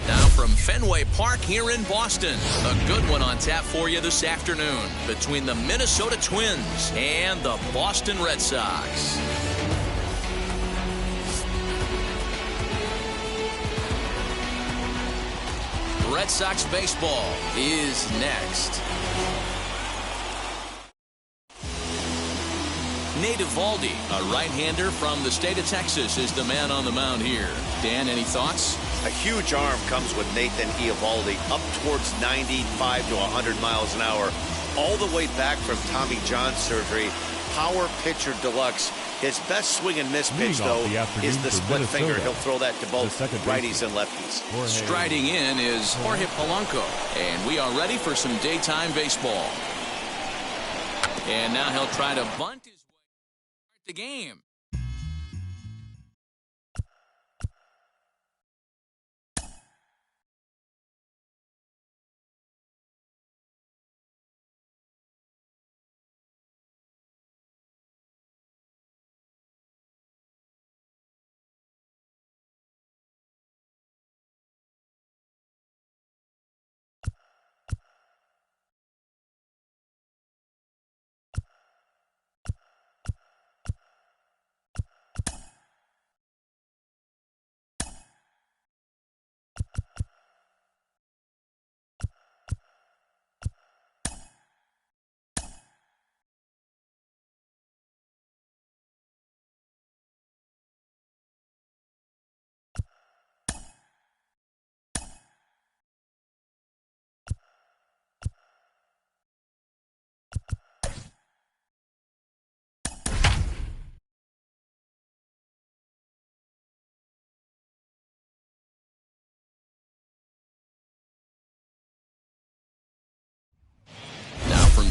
Now from Fenway Park here in Boston, a good one on tap for you this afternoon between the Minnesota Twins and the Boston Red Sox. Red Sox baseball is next. Nate Eovaldi, a right-hander from the state of Texas, is the man on the mound here. Dan, any thoughts? A huge arm comes with Nathan Eovaldi, up towards 95 to 100 miles an hour, all the way back from Tommy John surgery. Power pitcher deluxe. His best swing and miss pitch, though, is the split finger. He'll throw that to both righties and lefties. Striding in is Jorge Polanco, and we are ready for some daytime baseball. And now he'll try to bunt his way to start the game.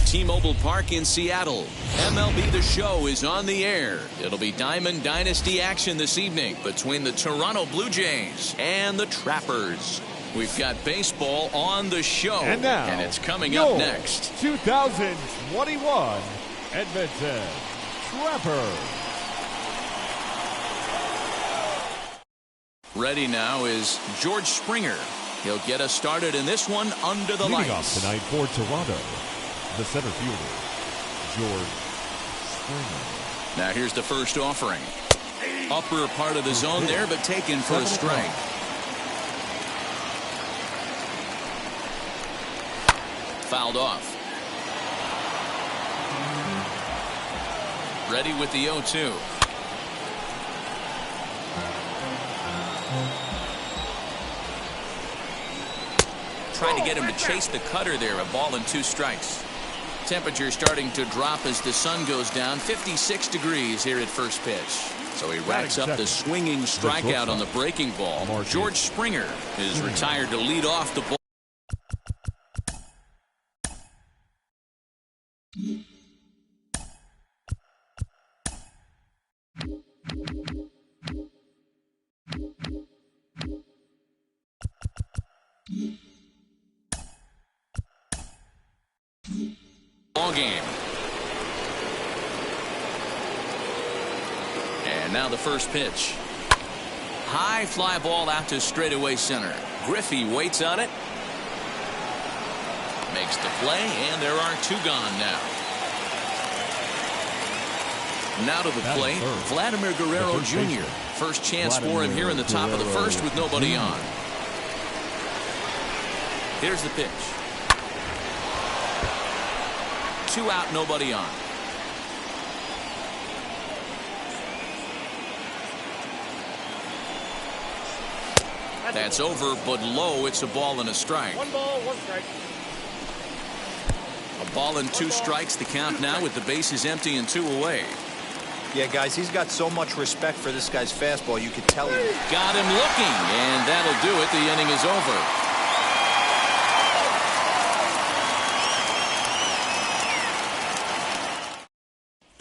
T-Mobile Park in Seattle, MLB The Show is on the air. It'll be Diamond Dynasty action this evening between the Toronto Blue Jays and the Trappers. We've got baseball on the show, and it's coming up next. 2021 Edmonton Trappers. Ready now is George Springer. He'll get us started in this one under the lights. Leading off tonight for Toronto, the center fielder, George Springer. Now here's the first offering. Upper part of the zone there, but taken for a strike. Fouled off. Ready with the 0-2. Trying to get him to chase the cutter there. A ball and 2 strikes. Temperature starting to drop as the sun goes down. 56 degrees here at first pitch. So he racks up the swinging strikeout on the breaking ball. George Springer is retired to lead off the ball. Ball game. And now the first pitch. High fly ball out to straightaway center. Griffey waits on it. Makes the play, and there are 2 gone now. Now to the plate, Vladimir Guerrero Jr. First chance for him here in the top of the first with nobody on. Here's the pitch. 2 out, nobody on. That's over, but low. It's a ball and a strike. 1 ball, 1 strike. A ball and 2 strikes. The count now with the bases empty and 2 away. Yeah, guys, he's got so much respect for this guy's fastball. You could tell him. Got him looking, and that'll do it. The inning is over.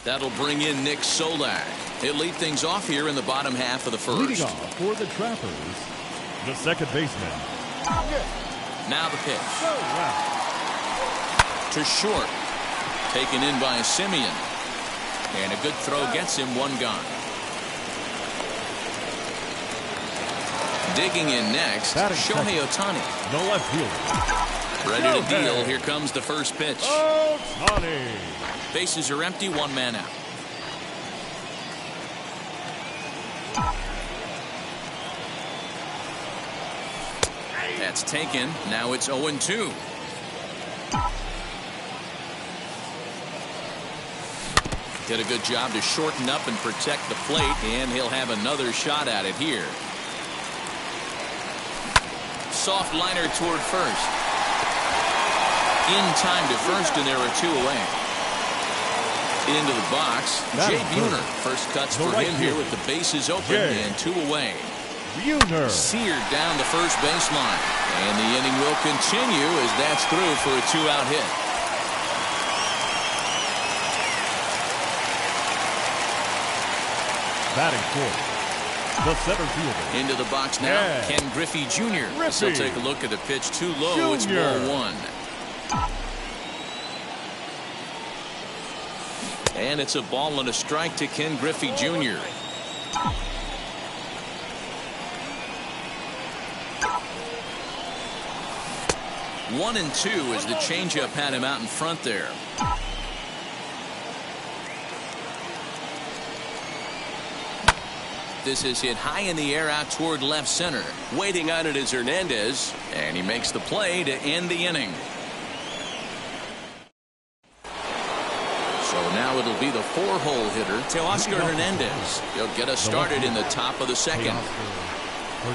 That'll bring in Nick Solak. He'll lead things off here in the bottom half of the first. Leading off for the Trappers, the second baseman. Now the pitch. To short. Taken in by Simeon. And a good throw gets him 1 gone. Digging in next, Shohei Ohtani. No left fielder. Ready to deal. Here comes the first pitch. Ohtani. Bases are empty, one man out. That's taken. Now it's 0-2. Did a good job to shorten up and protect the plate, and he'll have another shot at it here. Soft liner toward first. In time to first, and there are two away. Into the box, Jay Buhner. First cuts for him here with the bases open and two away. Buhner. Seared down the first baseline. And the inning will continue as that's through for a two-out hit. Batting fourth, the center fielder. Into the box now, Ken Griffey Jr. So take a look at the pitch too low. It's ball one. And it's a ball and a strike to Ken Griffey Jr. One and two as the changeup had him out in front there. This is hit high in the air out toward left center. Waiting on it is Hernandez, and he makes the play to end the inning. So now it'll be the four-hole hitter, Teoscar Hernandez. He'll get us started in the top of the second.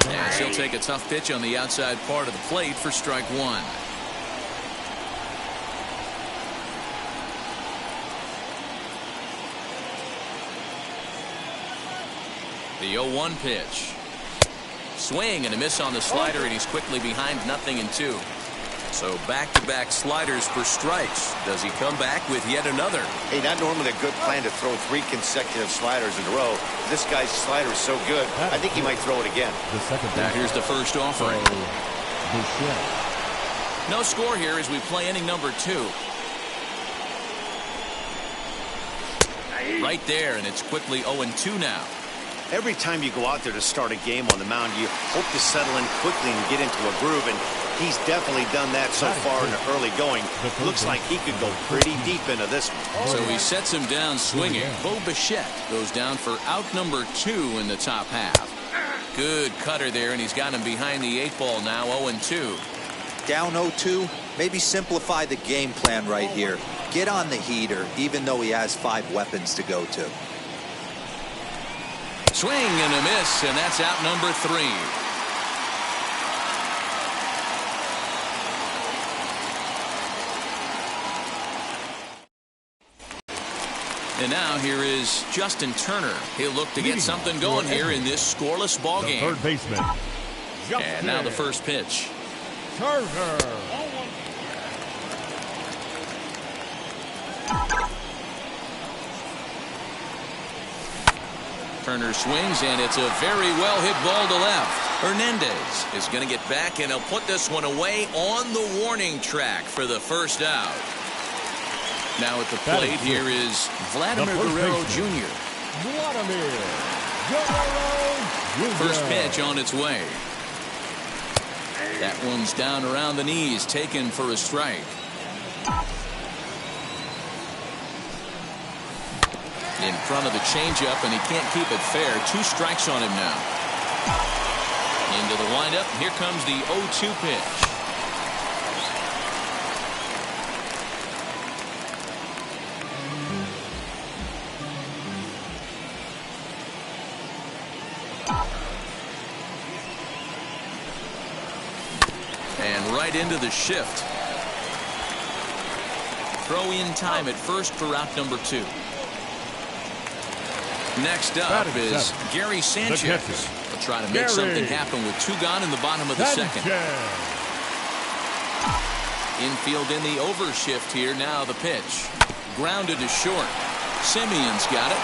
As he'll take a tough pitch on the outside part of the plate for strike one. The 0-1 pitch. Swing and a miss on the slider, and he's quickly behind 0-2. So back-to-back sliders for strikes. Does he come back with yet another? Hey, not normally a good plan to throw 3 consecutive sliders in a row. This guy's slider is so good, I think he might throw it again. Now here's the first offering. No score here as we play inning number 2. Right there, and it's quickly 0-2 now. Every time you go out there to start a game on the mound, you hope to settle in quickly and get into a groove, and he's definitely done that so far in the early going. Looks like he could go pretty deep into this one. So he sets him down swinging. Bo Bichette goes down for out number 2 in the top half. Good cutter there, and he's got him behind the 8 ball now, 0-2. Down 0-2, maybe simplify the game plan right here. Get on the heater, even though he has 5 weapons to go to. Swing and a miss, and that's out number 3. And now here is Justin Turner. He'll look to get something going here in this scoreless ball game. Third baseman. And now the first pitch. Turner. Turner swings, and it's a very well hit ball to left. Hernandez is going to get back, and he'll put this one away on the warning track for the first out. Now at the plate here is Vladimir Guerrero Jr. First pitch on its way. That one's down around the knees, taken for a strike. In front of the changeup, and he can't keep it fair. 2 strikes on him now. Into the windup. Here comes the 0-2 pitch. And right into the shift. Throw in time at first for out number 2. Next up is Gary Sanchez. Will try to make something happen with 2 gone in the bottom of the second. Infield in the overshift here. Now the pitch. Grounded to short. Simeon's got it.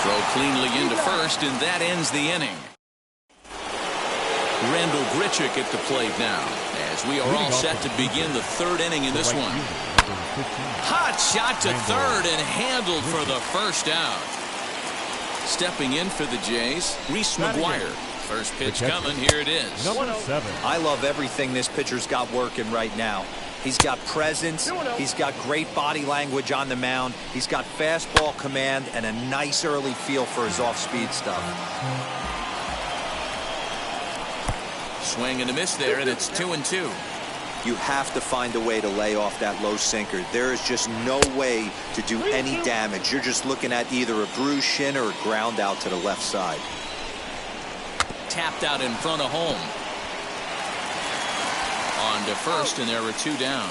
Throw cleanly into first, and that ends the inning. Randall Grichuk at the plate now, as we are all set to begin the 3rd inning in this one. Hot shot to third and handled for the first out. Stepping in for the Jays, Reese McGuire. First pitch coming. Here it is. Number 7. I love everything this pitcher's got working right now. He's got presence. He's got great body language on the mound. He's got fastball command and a nice early feel for his off-speed stuff. Swing and a miss there, and it's 2-2. You have to find a way to lay off that low sinker. There is just no way to do any damage. You're just looking at either a bruised shin or a ground out to the left side. Tapped out in front of home. On to first, and there were 2 down.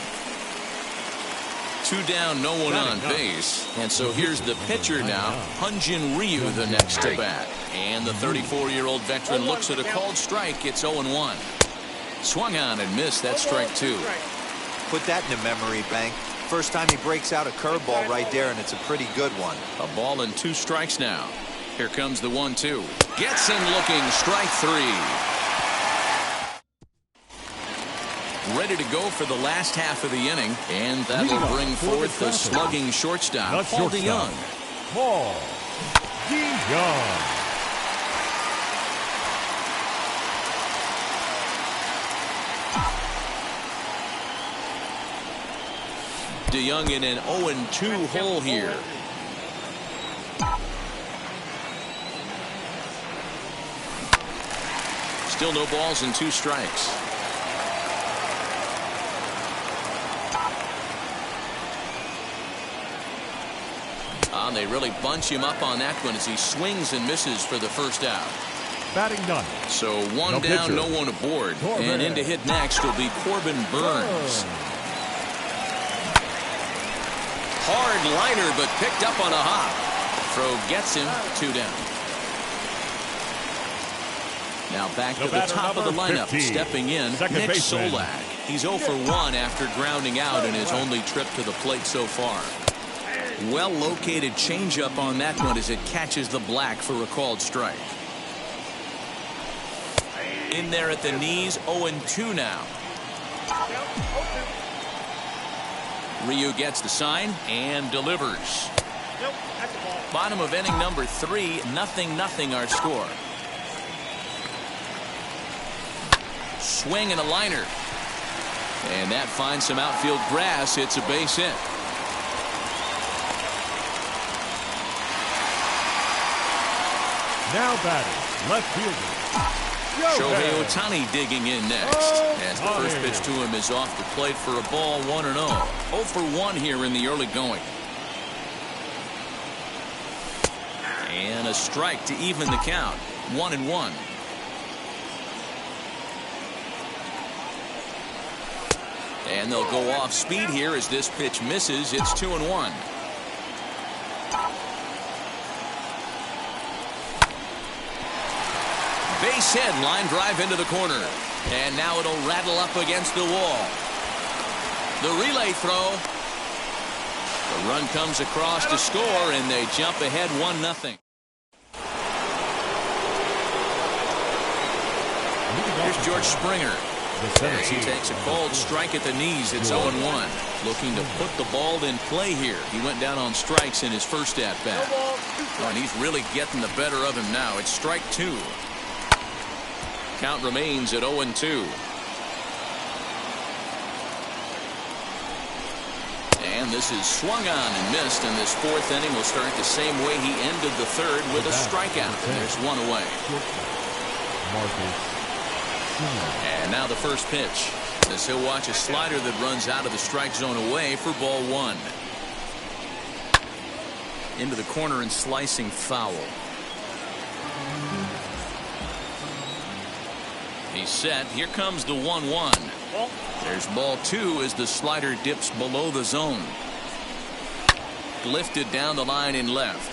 2 down, no one on base. And so here's the pitcher now, Hyun-Jin Ryu, the next to bat. And the 34-year-old veteran looks at a called strike. It's 0-1. Swung on and missed. That's strike 2. Put that in the memory bank. First time he breaks out a curveball right there, and it's a pretty good one. A ball and 2 strikes now. Here comes the 1-2. Gets him looking. Strike 3. Ready to go for the last half of the inning, and that'll bring forth the slugging shortstop, Paul DeYoung. Paul DeYoung. DeYoung in an 0-2 hole here. Still no balls and 2 strikes. They really bunch him up on that one as he swings and misses for the first out. Batting none. So 1 down, no one aboard. And in to hit next will be Corbin Burns. Hard liner, but picked up on a hop. Throw gets him. 2 down. Now back to the top of the lineup. 50. Stepping in, Nick Solak. He's 0 for 1 after grounding out in his only trip to the plate so far. Well located changeup on that one as it catches the black for a called strike. In there at the knees, 0-2 now. Ryu gets the sign and delivers. Bottom of inning number 3, 0-0 our score. Swing and a liner. And that finds some outfield grass. It's a base hit. Now batting, left fielder Shohei Ohtani digging in next. As the first pitch to him is off the plate for a ball, 1-0. 0 for 1 here in the early going. And a strike to even the count. 1-1. And they'll go off speed here as this pitch misses. It's 2-1. Base hit, line drive into the corner. And now it'll rattle up against the wall. The relay throw. The run comes across to score, and they jump ahead 1-0. Here's George Springer. As he takes a cold strike at the knees, it's 0-1. Looking to put the ball in play here. He went down on strikes in his first at-bat. And he's really getting the better of him now. It's strike 2. Count remains at 0-2. And this is swung on and missed, and this 4th inning will start the same way he ended the 3rd with a strikeout. And there's 1 away. And now the first pitch. As he'll watch a slider that runs out of the strike zone away for ball 1. Into the corner and slicing foul. He's set. Here comes the 1-1. There's ball 2 as the slider dips below the zone. Lifted down the line in left.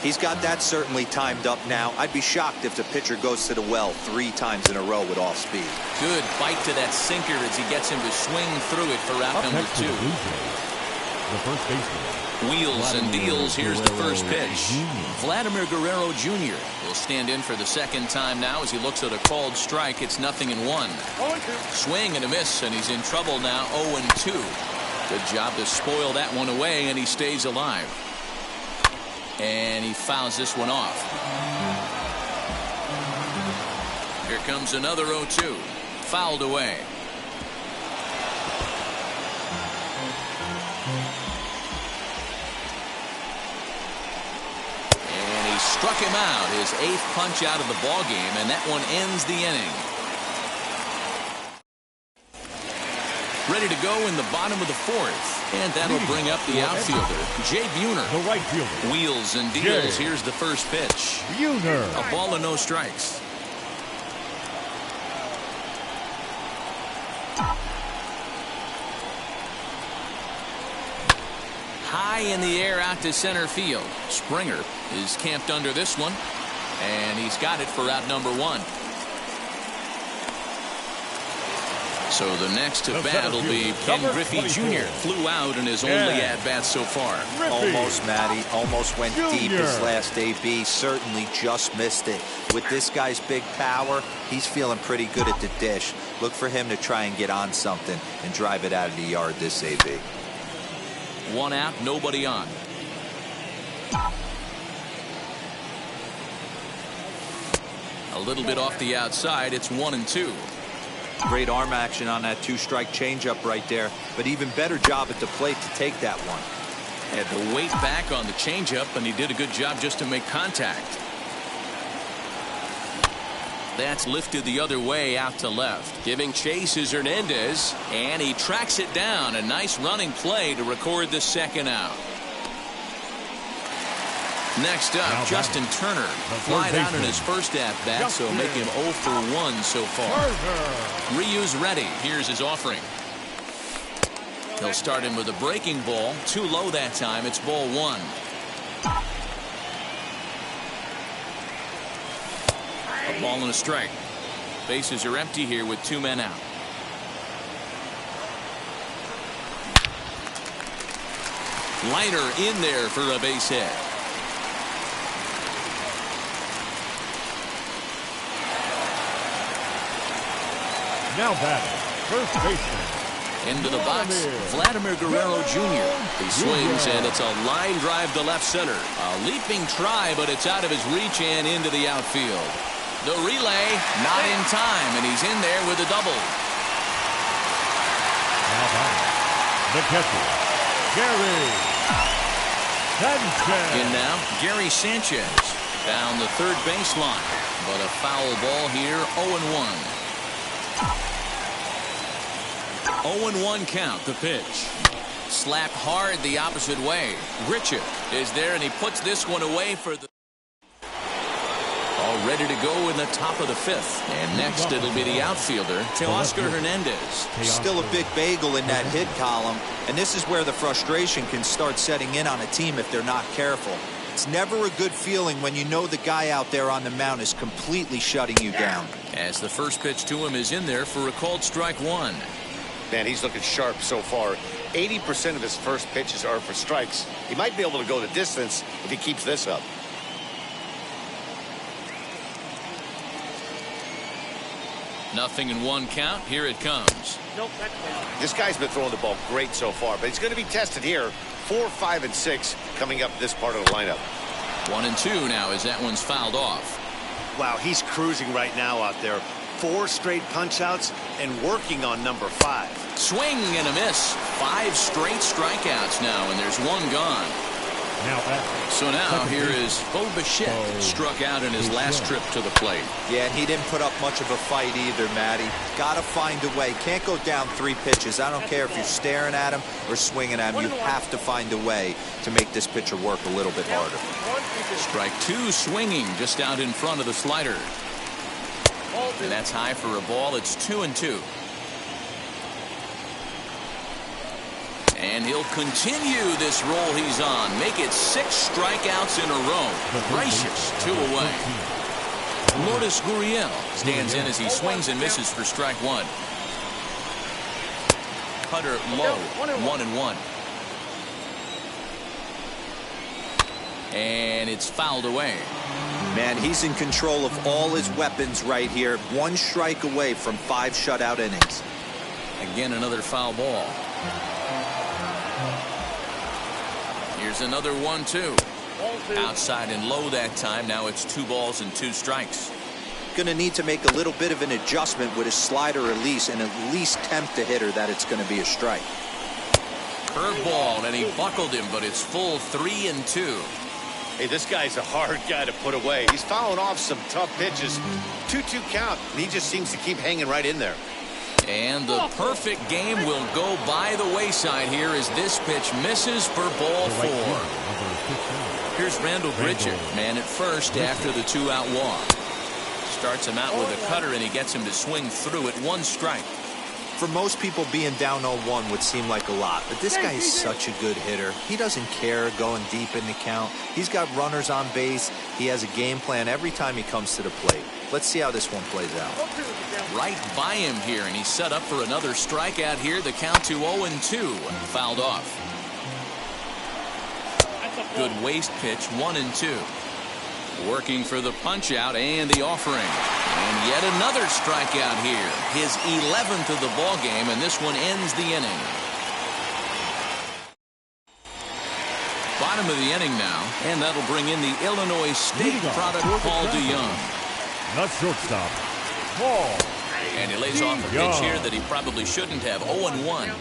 He's got that certainly timed up now. I'd be shocked if the pitcher goes to the well 3 times in a row with off speed. Good bite to that sinker as he gets him to swing through it for out number 2. The first baseman. Wheels and deals. Here's the first pitch. Vladimir Guerrero Jr. will stand in for the 2nd time now as he looks at a called strike. It's 0-1. Swing and a miss, and he's in trouble now. 0-2. Good job to spoil that one away, and he stays alive. And he fouls this one off. Here comes another 0-2. Fouled away. And he struck him out, his 8th punch out of the ball game, and that one ends the inning. Ready to go in the bottom of the 4th, and that'll bring up the outfielder, Jay Buhner. The right fielder. Wheels and deals. Here's the first pitch. Buhner. A ball and no strikes. High in the air out to center field. Springer is camped under this one, and he's got it for out number 1. So the next to bat will be Ken Griffey Jr. Flew out in his only at-bat so far. Almost, Matty. Almost went deep his last AB. Certainly just missed it. With this guy's big power, he's feeling pretty good at the dish. Look for him to try and get on something and drive it out of the yard this AB. 1 out, nobody on. A little bit off the outside. It's 1-2. Great arm action on that 2-strike changeup right there, but even better job at the plate to take that one. Had to wait back on the changeup, and he did a good job just to make contact. That's lifted the other way out to left. Giving chase is Hernandez, and he tracks it down. A nice running play to record the 2nd out. Next up, Justin Turner. Flied out in his first at-bat, so make him 0 for 1 so far. Ryu's ready. Here's his offering. He'll start him with a breaking ball. Too low that time. It's ball 1. A ball and a strike. Bases are empty here with 2 men out. Liner in there for a base hit. Now batting, first baseman. Into the box, Vladimir Guerrero Jr. He swings, and it's a line drive to left center. A leaping try, but it's out of his reach and into the outfield. The relay, not in time, and he's in there with a double. Now batting, the catcher, Gary Sanchez. In now, Gary Sanchez down the third baseline, but a foul ball here, 0-1. 0-1 count, the pitch. Slapped hard the opposite way. Richard is there, and he puts this one away for the... All ready to go in the top of the 5th. And next it'll be the outfielder, Teoscar Hernandez. Still a big bagel in that hit column, and this is where the frustration can start setting in on a team if they're not careful. It's never a good feeling when you know the guy out there on the mound is completely shutting you down. As the first pitch to him is in there for a called strike 1. Man, he's looking sharp so far. 80% of his first pitches are for strikes. He might be able to go the distance if he keeps this up. Nothing in 1 count. Here it comes. This guy's been throwing the ball great so far, but he's going to be tested here. 4, 5, and 6 coming up this part of the lineup. 1-2 now as that one's fouled off. Wow, he's cruising right now out there. 4 straight punch-outs and working on number 5. Swing and a miss. 5 straight strikeouts now, and there's 1 gone. So now here is Bo Bichette, struck out in his last trip to the plate. Yeah, and he didn't put up much of a fight either, Matty. Got to find a way. Can't go down 3 pitches. I don't care if you're staring at him or swinging at him. You have to find a way to make this pitcher work a little bit harder. Strike 2 swinging just out in front of the slider. And that's high for a ball. It's 2-2. And he'll continue this roll he's on. Make it 6 strikeouts in a row. Gracious, 2 away. Lourdes Gurriel stands in as he swings and misses for strike 1. Cutter low, 1-1. And it's fouled away. Man, he's in control of all his weapons right here. 1 strike away from 5 shutout innings. Again, another foul ball. Here's another 1-2. Outside and low that time. Now it's 2 balls and 2 strikes. Going to need to make a little bit of an adjustment with his slider release and at least tempt the hitter that it's going to be a strike. Curveball, and he buckled him, but it's full 3-2. Hey, this guy's a hard guy to put away. He's fouling off some tough pitches. 2-2 count, and he just seems to keep hanging right in there. And the perfect game will go by the wayside here as this pitch misses for ball 4. Here's Randall Grichuk, man at first after the 2-out walk. Starts him out with a cutter, and he gets him to swing through it. 1 strike. For most people, being down 0-1 would seem like a lot, but this guy is such a good hitter. He doesn't care going deep in the count. He's got runners on base. He has a game plan every time he comes to the plate. Let's see how this one plays out. Right by him here, and he's set up for another strikeout here. The count to 0-2. Fouled off. Good waste pitch, 1-2. Working for the punch-out and the offering. And yet another strikeout here. His 11th of the ball game, and this one ends the inning. Bottom of the inning now, and that'll bring in the Illinois State product, Paul DeYoung. Not shortstop, Paul. And he lays off a pitch here that he probably shouldn't have. 0-1.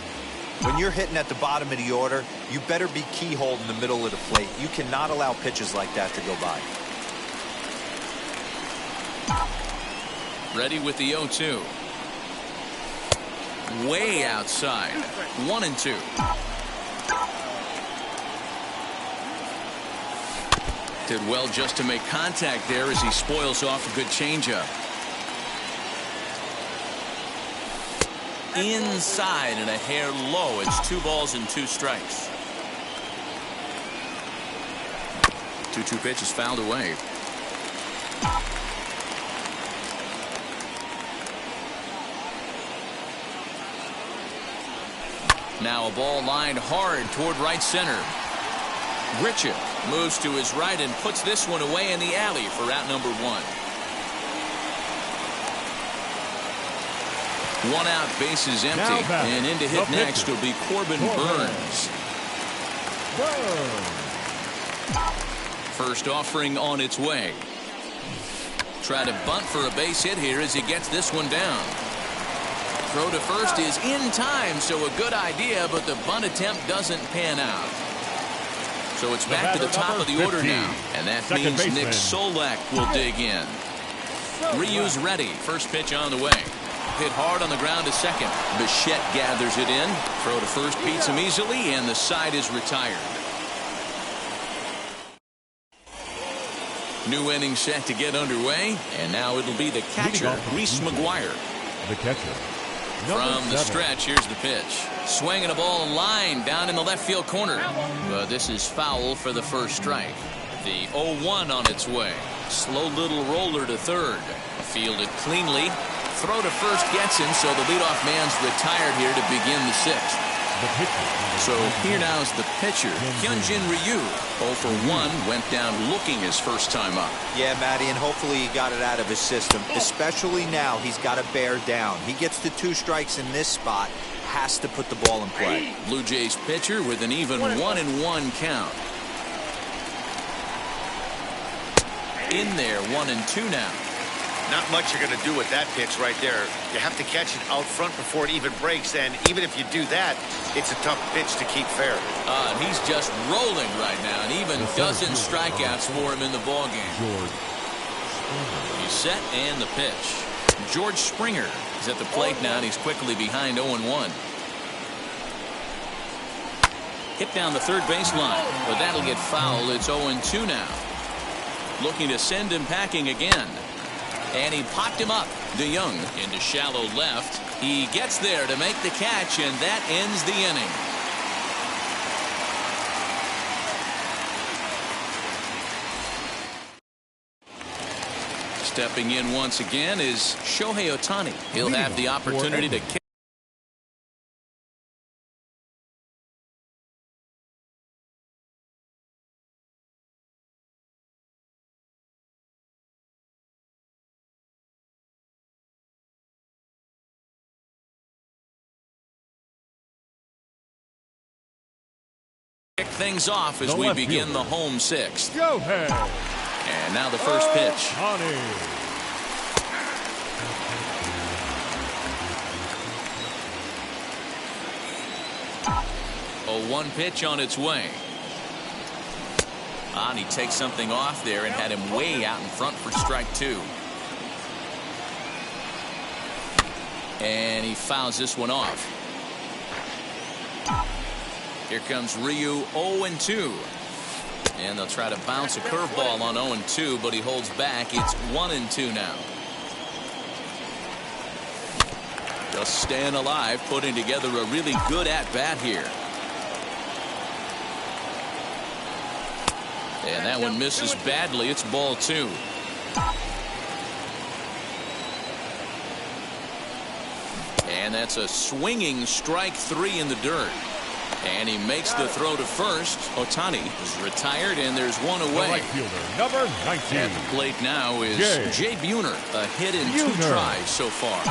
When you're hitting at the bottom of the order, you better be keyholed in the middle of the plate. You cannot allow pitches like that to go by. Ready with the 0-2. Way outside. 1-2. Did well just to make contact there as he spoils off a good changeup. Inside and a hair low. It's 2 balls and 2 strikes. 2-2 pitch is fouled away. Now a ball lined hard toward right center. Grichuk moves to his right and puts this one away in the alley for out number 1. 1 out, bases empty, and in to hit next will be Corbin Burns. First offering on its way. Try to bunt for a base hit here as he gets this one down. Throw to first is in time, so a good idea, but the bunt attempt doesn't pan out. So it's back to the top of the order now, and that means Nick Solak will dig in. Ryu's ready. First pitch on the way. Hit hard on the ground to second. Bichette gathers it in. Throw to first beats him easily, and the side is retired. New inning set to get underway, and now it'll be the catcher, Reese McGuire. The catcher. From the stretch, here's the pitch. Swinging a ball line down in the left field corner. But this is foul for the first strike. The 0-1 on its way. Slow little roller to third. Fielded cleanly. Throw to first gets him, so the leadoff man's retired here to begin the 6th. So here now's the pitcher, Hyunjin Ryu. 0 for 1, went down looking his first time up. Yeah, Matty, and hopefully he got it out of his system. Especially now, he's got to bear down. He gets the 2 strikes in this spot, has to put the ball in play. Blue Jays pitcher with an even 1-1 count. In there, 1-2 now. Not much you're going to do with that pitch right there. You have to catch it out front before it even breaks, and even if you do that, it's a tough pitch to keep fair. And he's just rolling right now, and even dozen strikeouts for him in the ballgame. He's set and the pitch. George Springer is at the plate now, and he's quickly behind 0-1. Hit down the third baseline, but that'll get fouled. It's 0-2 now. Looking to send him packing again. And he popped him up. DeYoung into shallow left. He gets there to make the catch, and that ends the inning. Stepping in once again is Shohei Ohtani. He'll have the opportunity to kick. Things off as we begin the home 6th. And now the first pitch. 0-1 pitch on its way. And he takes something off there and had him way out in front for strike 2. And he fouls this one off. Here comes Ryu, 0-2. And they'll try to bounce a curveball on 0-2, but he holds back. It's 1-2 now. Just staying alive, putting together a really good at-bat here. And that one misses badly. It's ball 2. And that's a swinging strike 3 in the dirt. And he makes the throw to first. Ohtani is retired, and there's one away. Right fielder, number 19. At the plate now is Jay Buhner. A hit in 2 tries so far.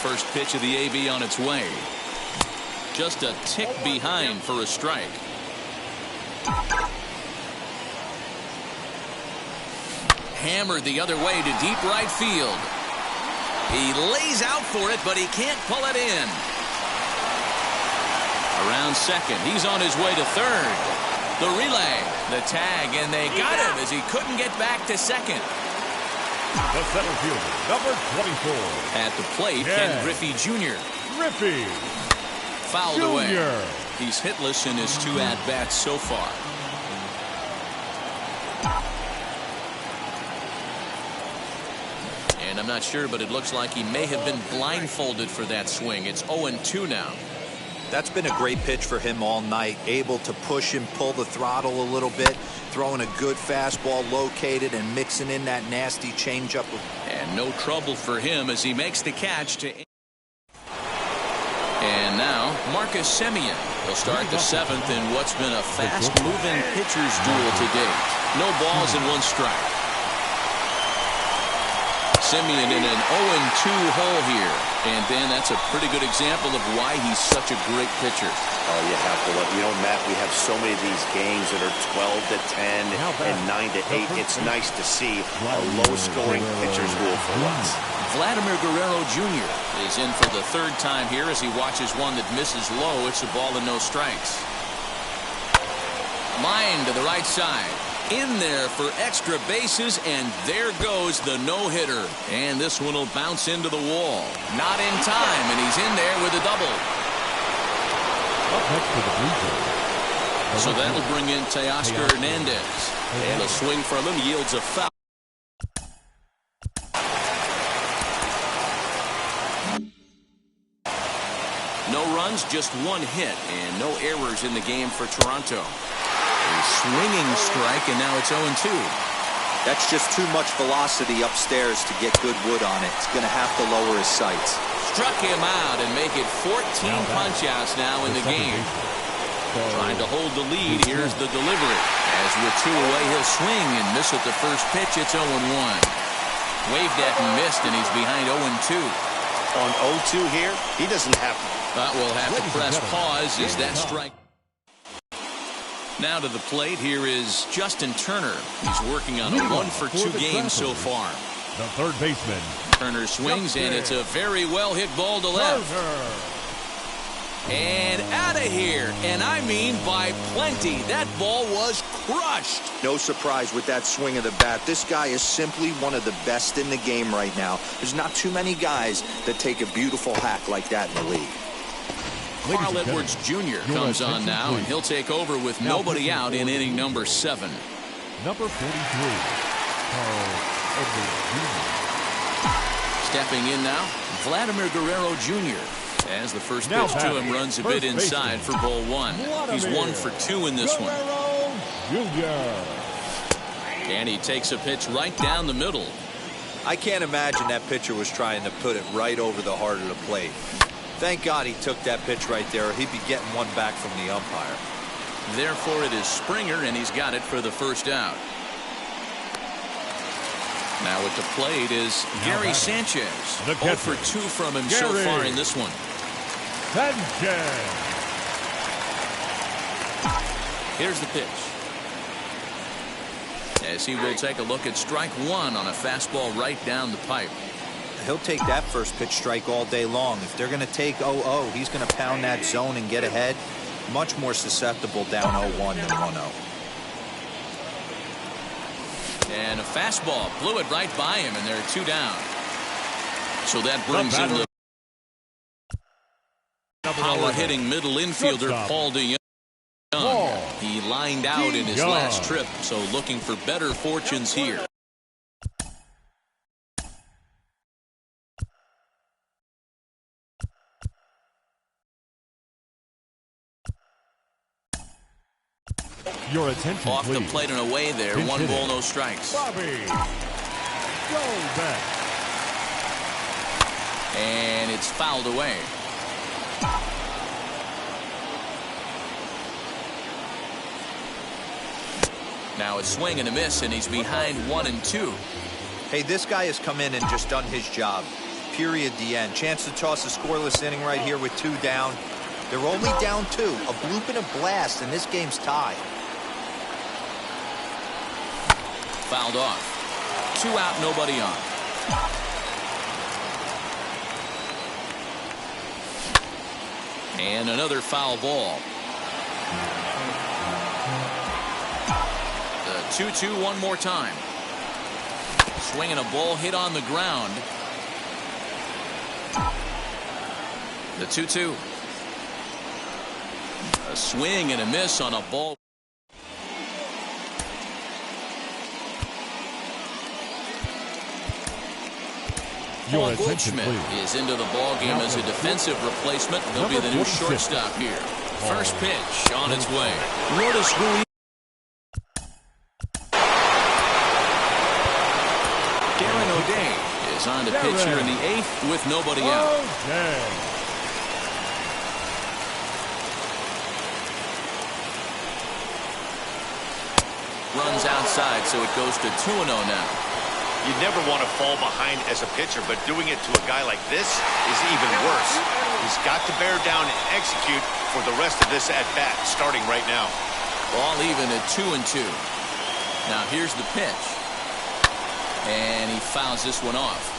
First pitch of the AB on its way. Just a tick behind for a strike. Hammered the other way to deep right field. He lays out for it, but he can't pull it in. Around second, he's on his way to third. The relay, the tag, and they got him as he couldn't get back to second. The center fielder, number 24. At the plate, Ken Griffey Jr. Griffey fouled Jr. away. He's hitless in his 2 at-bats so far. And I'm not sure, but it looks like he may have been blindfolded for that swing. It's 0-2 now. That's been a great pitch for him all night. Able to push and pull the throttle a little bit. Throwing a good fastball located and mixing in that nasty changeup. And no trouble for him as he makes the catch to. And now Marcus Semien will start the 7th in what's been a fast-moving pitcher's duel to date. No balls and 1 strike. Semien in an 0-2 hole here. And then that's a pretty good example of why he's such a great pitcher. Oh, you have to love. You know, Matt, we have so many of these games that are 12-10 and 9-8. It's nice to see a low-scoring pitcher's duel for once. Vladimir Guerrero Jr. is in for the 3rd time here as he watches one that misses low. It's a ball and no strikes. Line to the right side. In there for extra bases, and there goes the no-hitter. And this one will bounce into the wall. Not in time, and he's in there with a double. Up next to the Blue Jays. So that'll bring in Teoscar Hernandez. And a swing from him yields a foul. No runs, just 1 hit, and no errors in the game for Toronto. A swinging strike, and now it's 0-2. That's just too much velocity upstairs to get good wood on it. It's going to have to lower his sights. Struck him out and make it 14 punch-outs now in the game. Trying to hold the lead. Here's the delivery. As with 2 away, he'll swing and miss at the first pitch. It's 0-1. Waved at and missed, and he's behind 0-2. On 0-2 here, he doesn't have to. But we'll have to press pause as that strike. Now to the plate, here is Justin Turner. He's working on a 1-for-2 game so far. The third baseman. Turner swings, and it's a very well-hit ball to left. And out of here, and I mean by plenty. That ball was crushed. No surprise with that swing of the bat. This guy is simply one of the best in the game right now. There's not too many guys that take a beautiful hack like that in the league. Carl Edwards Jr. comes on now, and he'll take over with nobody out in inning number 7. Number 43, Carl Edwards Jr. Stepping in now, Vladimir Guerrero Jr. As the first pitch to him runs a bit inside for ball 1. He's 1 for 2 in this one. And he takes a pitch right down the middle. I can't imagine that pitcher was trying to put it right over the heart of the plate. Thank God he took that pitch right there, or he'd be getting one back from the umpire. Therefore, it is Springer, and he's got it for the first out. Now at the plate is Gary Sanchez. 0 for 2 from him so far in this one. Sanchez. Here's the pitch. As he will take a look at strike 1 on a fastball right down the pipe. He'll take that first pitch strike all day long. If they're going to take 0-0, he's going to pound that zone and get ahead. Much more susceptible down 0-1 than 1-0. And a fastball blew it right by him, and they're 2 down. So that brings in the power-hitting middle infielder Paul DeYoung. He lined out in his last trip, so looking for better fortunes here. Your attention, Off please. the plate and away there. Pinch 1 hitting. ball, no strikes. Bobby. Go back. And it's fouled away. Now a swing and a miss, and he's behind 1-2. Hey, this guy has come in and just done his job. Period. The end. Chance to toss a scoreless inning right here with 2 down. They're only down 2. A bloop and a blast, and this game's tied. Fouled off. 2 out, nobody on. And another foul ball. The 2-2 one more time. Swinging a ball hit on the ground. The 2-2. A swing and a miss on a ball. Your Paul attention, Goldschmidt please. is into the ball game as a defensive replacement. He'll be the new 46. shortstop here. First pitch on its way. Lourdes Ruiz. Darren O'Day is on to pitch here in the 8th with nobody out. Runs outside, so it goes to 2-0 now. You never want to fall behind as a pitcher, but doing it to a guy like this is even worse. He's got to bear down and execute for the rest of this at-bat, starting right now. Ball even at 2-2. Now here's the pitch. And he fouls this one off.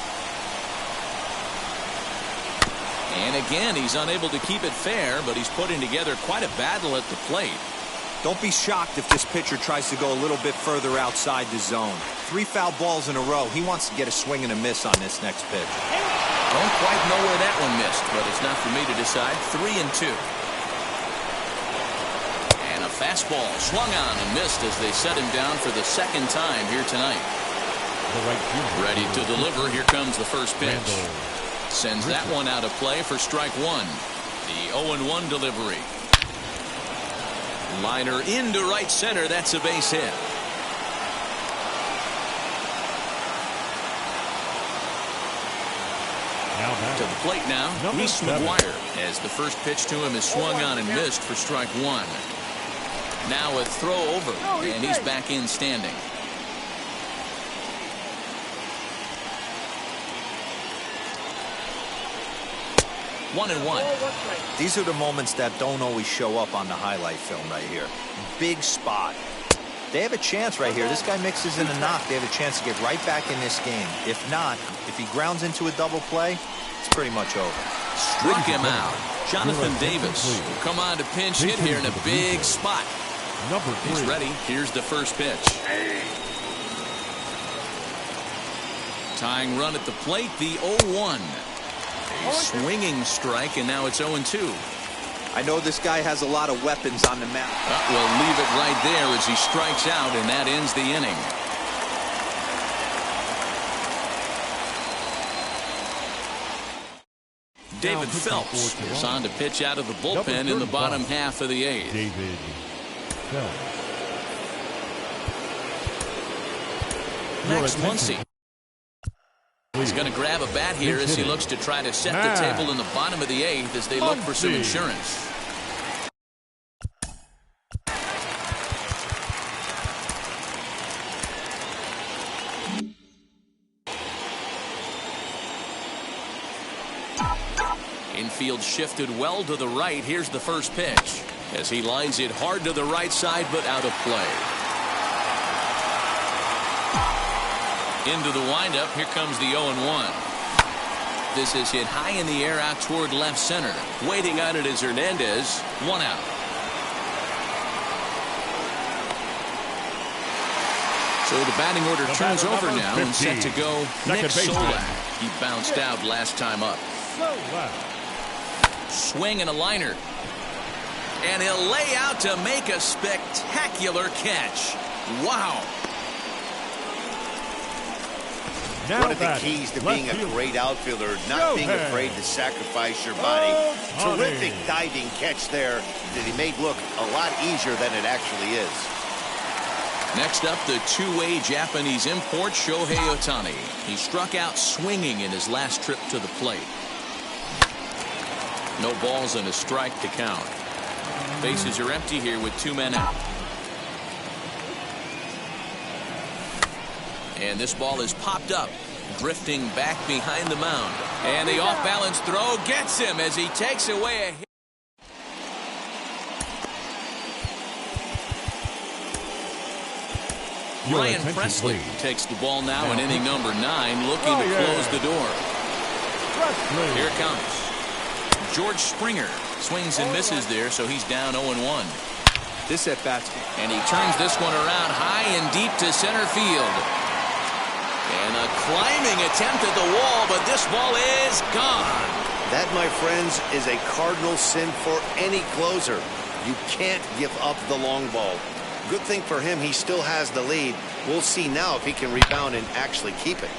And again, he's unable to keep it fair, but he's putting together quite a battle at the plate. Don't be shocked if this pitcher tries to go a little bit further outside the zone. 3 foul balls in a row. He wants to get a swing and a miss on this next pitch. Don't quite know where that one missed, but it's not for me to decide. 3-2. And a fastball swung on and missed as they set him down for the 2nd time here tonight. Ready to deliver. Here comes the first pitch. Sends that one out of play for strike 1. The 0-1 delivery. Liner into right center. That's a base hit. To the plate now, Reese McGuire, as the first pitch to him is swung on and missed for strike 1. Now a throw over, and he's back in standing. One and one. These are the moments that don't always show up on the highlight film right here. Big spot. They have a chance right here. This guy mixes in a knock. They have a chance to get right back in this game. If not, if he grounds into a double play, it's pretty much over. Struck him out. Jonathan Davis will come on to pinch hit here in a big spot. He's ready. Here's the first pitch. Tying run at the plate, the 0-1. A swinging strike, and now it's 0-2. I know this guy has a lot of weapons on the mound. We'll leave it right there as he strikes out, and that ends the inning. David Phelps is on to pitch out of the bullpen in the bottom half of the 8th. David Phelps. Max Muncy. He's going to grab a bat here as he looks to try to set the table in the bottom of the 8th as they look for some insurance. Infield shifted well to the right. Here's the first pitch as he lines it hard to the right side, but out of play. Into the windup. Here comes the 0-1. This is hit high in the air out toward left center. Waiting on it is Hernandez. 1 out. So the batting order turns over now 50. and set to go Second Nick baseman. Solak. He bounced out last time up. Swing and a liner. And he'll lay out to make a spectacular catch. Wow. Now one of the keys to being a great outfielder, not being afraid to sacrifice your body. Terrific diving catch there that he made look a lot easier than it actually is. Next up, the two-way Japanese import, Shohei Ohtani. He struck out swinging in his last trip to the plate. No balls and a strike to count. Bases are empty here with 2 men out. And this ball is popped up, drifting back behind the mound. And the off-balance throw gets him as he takes away a hit. Ryan Presley takes the ball now in inning number 9, looking to close the door. Here it comes. George Springer swings and misses there, so he's down 0-1. This at bat. And he turns this one around high and deep to center field. And a climbing attempt at the wall, but this ball is gone. That, my friends, is a cardinal sin for any closer. You can't give up the long ball. Good thing for him, he still has the lead. We'll see now if he can rebound and actually keep it.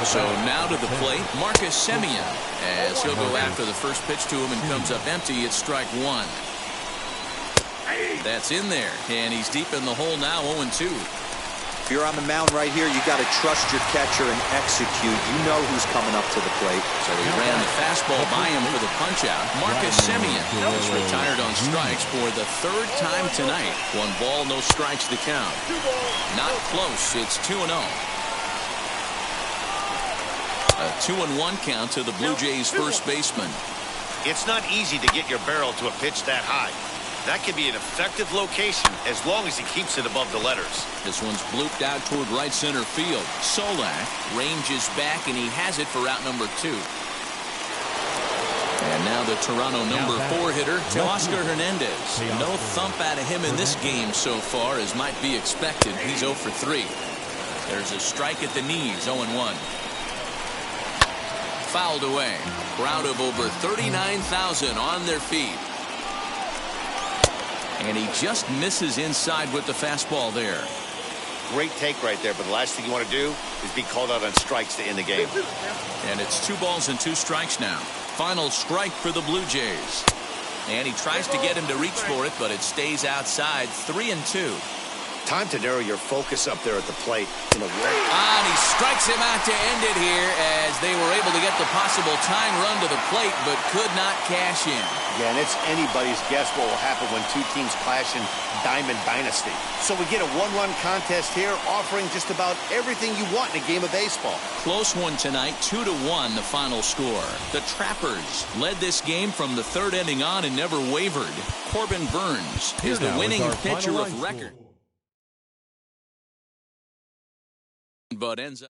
So now to the plate, Marcus Semien, as he'll go after the first pitch to him and comes up empty. It's strike 1. That's in there, and he's deep in the hole now, 0-2. If you're on the mound right here, you got to trust your catcher and execute. You know who's coming up to the plate. So he ran the fastball by him for the punch-out. Marcus Semien is retired on strikes for the 3rd time tonight. 1 ball, no strikes to count. Not close. It's 2-0. A 2-1 count to the Blue Jays first baseman. It's not easy to get your barrel to a pitch that high. That can be an effective location as long as he keeps it above the letters. This one's blooped out toward right center field. Solak ranges back, and he has it for out number 2. And now the Toronto number 4 hitter, Teoscar Hernandez. No thump out of him in this game so far, as might be expected. He's 0 for 3. There's a strike at the knees, 0-1. Fouled away. Crowd of over 39,000 on their feet. And he just misses inside with the fastball there. Great take right there, but the last thing you want to do is be called out on strikes to end the game. And it's 2 balls and 2 strikes now. Final strike for the Blue Jays. And he tries to get him to reach for it, but it stays outside. 3-2. Time to narrow your focus up there at the plate. In a way. And he strikes him out to end it here, as they were able to get the possible tying run to the plate, but could not cash in. Yeah, and it's anybody's guess what will happen when 2 teams clash in Diamond Dynasty. So we get a 1-run contest here, offering just about everything you want in a game of baseball. Close one tonight, 2-1 the final score. The Trappers led this game from the 3rd inning on and never wavered. Corbin Burns is the winning pitcher of record. But ends up.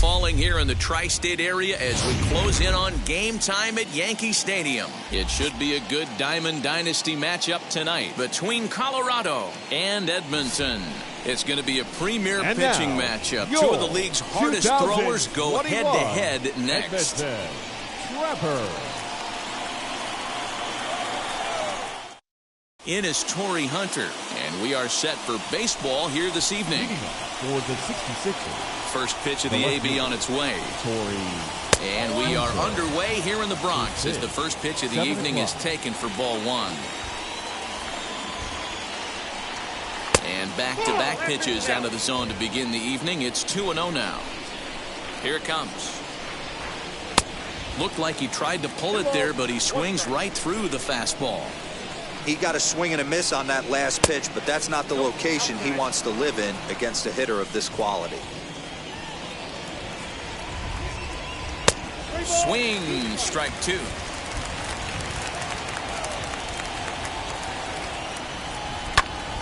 Falling here in the tri-state area as we close in on game time at Yankee Stadium. It should be a good Diamond Dynasty matchup tonight between Colorado and Edmonton. It's going to be a premier pitching matchup. Two of the league's hardest throwers go head-to-head next. Trevor. In is Torrey Hunter, and we are set for baseball here this evening. For the 66ers. First pitch of the AB on its way. And we are underway here in the Bronx as the first pitch of the evening is taken for ball one. And back-to-back pitches out of the zone to begin the evening. It's 2-0 now. Here it comes. Looked like he tried to pull it there, but he swings right through the fastball. He got a swing and a miss on that last pitch, but that's not the location he wants to live in against a hitter of this quality. Swing, strike two.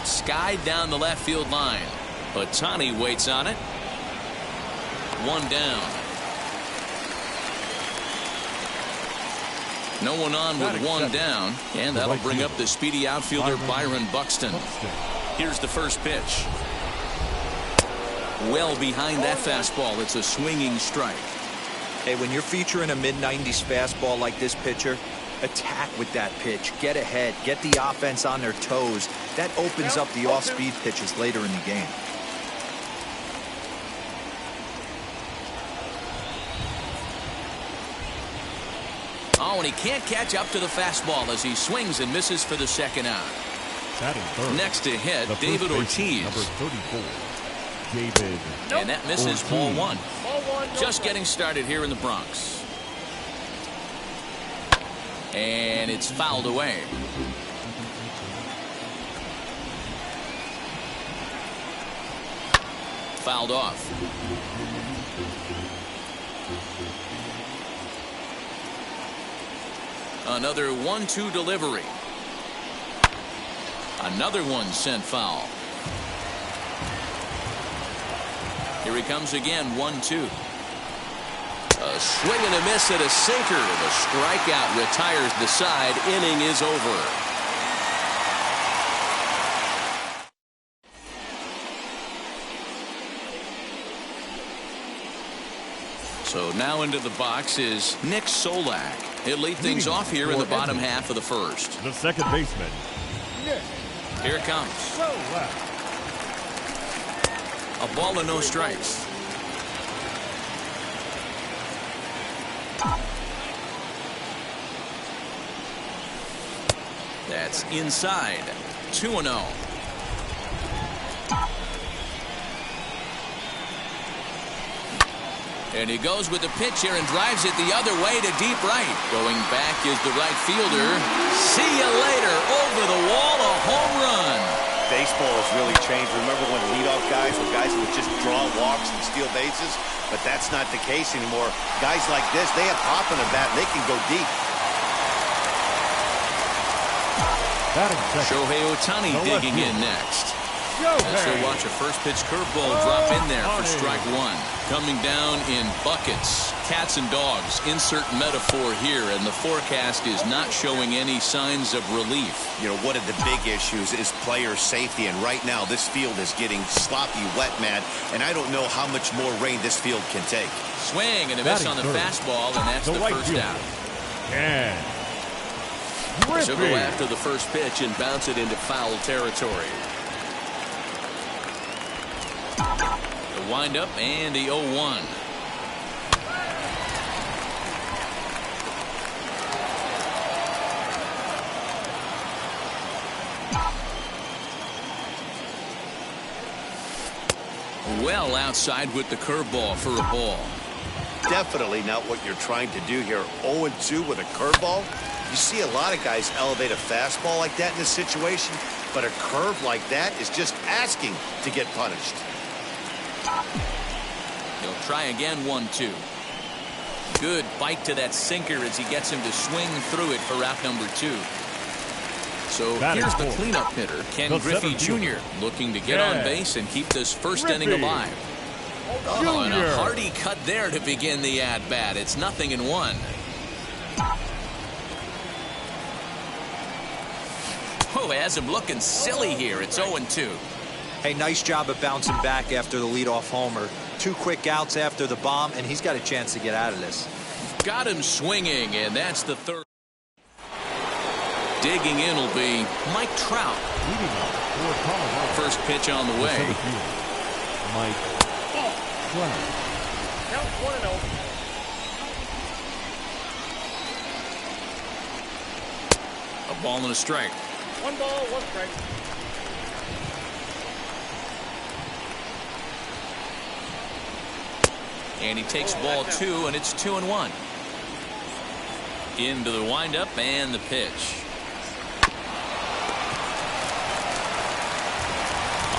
Skied down the left field line. Ohtani waits on it. One down. No one on with one down, and that'll bring up the speedy outfielder Byron Buxton. Here's the first pitch. Well behind that fastball. It's a swinging strike. Hey, when you're featuring a mid-90s fastball like this pitcher, attack with that pitch. Get ahead. Get the offense on their toes. That opens up the off-speed pitches later in the game. Oh, and he can't catch up to the fastball as he swings and misses for the second out. Next to hit, David Ortiz. Number 34, David. And that misses Ortiz. ball one. Just getting started here in the Bronx. And it's fouled away. fouled off. Another 1-2 delivery. Another one sent foul. Here he comes again, 1-2. A swing and a miss at a sinker. The strikeout retires the side. Inning is over. So now into the box is Nick Solak. He'll lead things off here in the bottom half of the first. The second baseman, Nick. Here it comes. Solak. A ball and no strikes. That's inside. 2-0. And he goes with the pitch here and drives it the other way to deep right. Going back is the right fielder. See you later. Over the wall, a home run. Baseball has really changed. Remember when leadoff guys were guys who would just draw walks and steal bases? But that's not the case anymore. Guys like this, they have pop in the bat. They can go deep. Shohei Ohtani digging in next. As he'll watch a first pitch curveball drop in there for strike one. Coming down in buckets. Cats and dogs. Insert metaphor here, and the forecast is not showing any signs of relief. You know, one of the big issues is player safety, and right now this field is getting sloppy, wet, man, and I don't know how much more rain this field can take. Swing and a miss on the fastball, and that's the first out. And She'll go after the first pitch and bounce it into foul territory. The windup and the 0-1. Well outside with the curveball for a ball. Definitely not what you're trying to do here. 0-2 with a curveball. You see a lot of guys elevate a fastball like that in this situation, but a curve like that is just asking to get punished. He'll try again, 1-2. Good bite to that sinker as he gets him to swing through it for out number 2. So here's the cleanup hitter, Ken Griffey Jr., looking to get on base and keep this first inning alive. Oh, and a hearty cut there to begin the at-bat. It's 0-1. Oh, has him looking silly here. It's 0-2. Hey, nice job of bouncing back after the leadoff homer. 2 quick outs after the bomb, and he's got a chance to get out of this. Got him swinging, and that's the third. Digging in will be Mike Trout. First pitch on the way. Mike Trout. Count 1-0. A ball and a strike. 1 ball, 1 strike. And he takes ball 2, and it's 2-1. Into the windup and the pitch.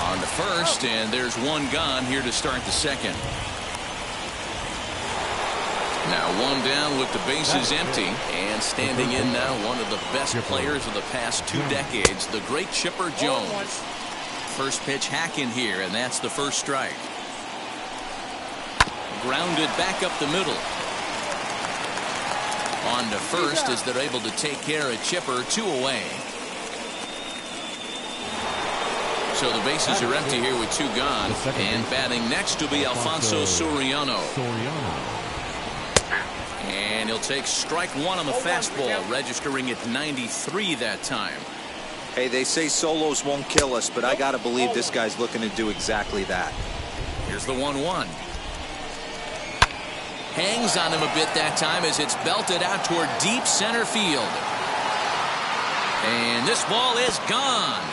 On the first, and there's 1 gone here to start the second. Now 1 down with the bases empty, and standing in now one of the best players of the past 2 decades, the great Chipper Jones. First pitch hack in here, and that's the first strike. Grounded back up the middle. On to first as they're able to take care of Chipper. 2 away. So the bases are empty here with 2 gone. And batting next to be Alfonso Soriano. And he'll take strike 1 on the fastball, registering at 93 that time. Hey, they say solos won't kill us, but I got to believe this guy's looking to do exactly that. Here's the 1-1. Hangs on him a bit that time as it's belted out toward deep center field. And this ball is gone.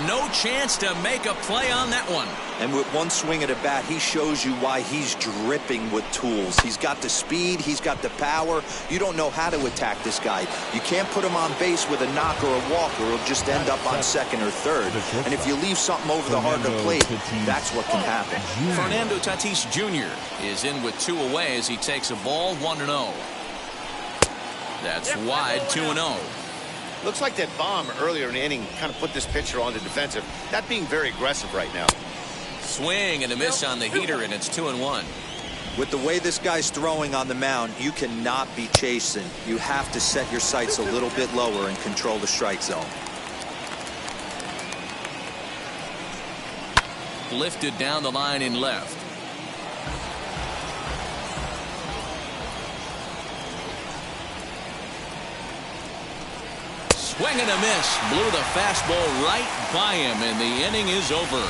No chance to make a play on that one. And with one swing of the bat, he shows you why he's dripping with tools. He's got the speed, he's got the power. You don't know how to attack this guy. You can't put him on base with a knock or a walk, or he'll just end up on second or third. And if you leave something over the heart of the plate, that's what can happen. Fernando Tatis Jr. is in with 2 away as he takes a ball 1-0. That's wide, 2-0. Looks like that bomb earlier in the inning kind of put this pitcher on the defensive. Not being very aggressive right now. Swing and a miss on the heater, and it's 2-1. With the way this guy's throwing on the mound, you cannot be chasing. You have to set your sights a little bit lower and control the strike zone. Lifted down the line in left. Swing and a miss. Blew the fastball right by him, and the inning is over.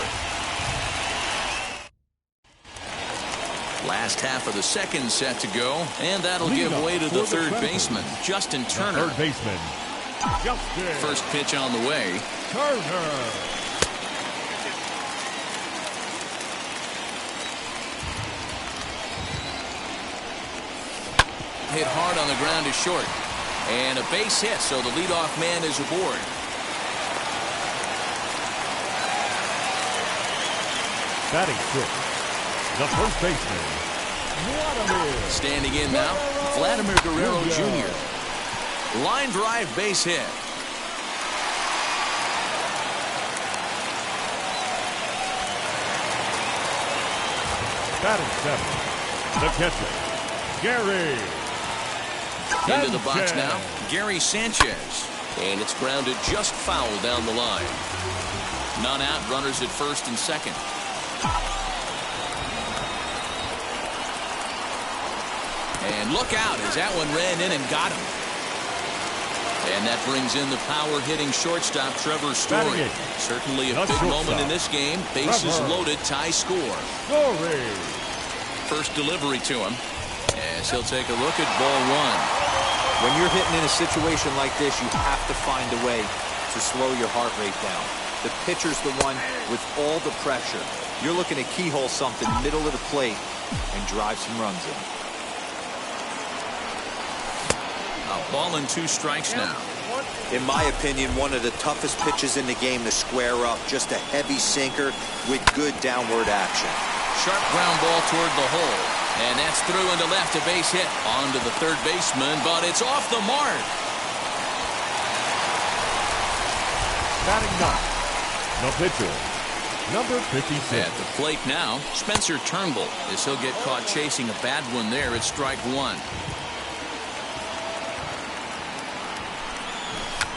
Last half of the second set to go, and that'll give way to the third baseman, Justin Turner. Third baseman, Justin. First pitch on the way. Turner. Hit hard on the ground to short. And a base hit, so the leadoff man is aboard. Batting sixth, the first baseman, Vladimir. Standing in now, Vladimir Guerrero Jr. Line drive base hit. Batting seventh, the catcher, Gary Into the box Sanchez. now, Gary Sanchez. And it's grounded just foul down the line. None out, runners at first and second. And look out as that one ran in and got him. And that brings in the power-hitting shortstop, Trevor Story. Certainly a big moment in this game. Bases loaded, tie score. Story. First delivery to him as he'll take a look at ball 1. When you're hitting in a situation like this, you have to find a way to slow your heart rate down. The pitcher's the one with all the pressure. You're looking to keyhole something middle of the plate and drive some runs in. A ball and 2 strikes now. In my opinion, one of the toughest pitches in the game to square up. Just a heavy sinker with good downward action. Sharp ground ball toward the hole. And that's through into left, a base hit. On to the third baseman, but it's off the mark. Batting ninth, the pitcher, number 56. At the plate now, Spencer Turnbull, as he'll get caught chasing a bad one there at strike 1.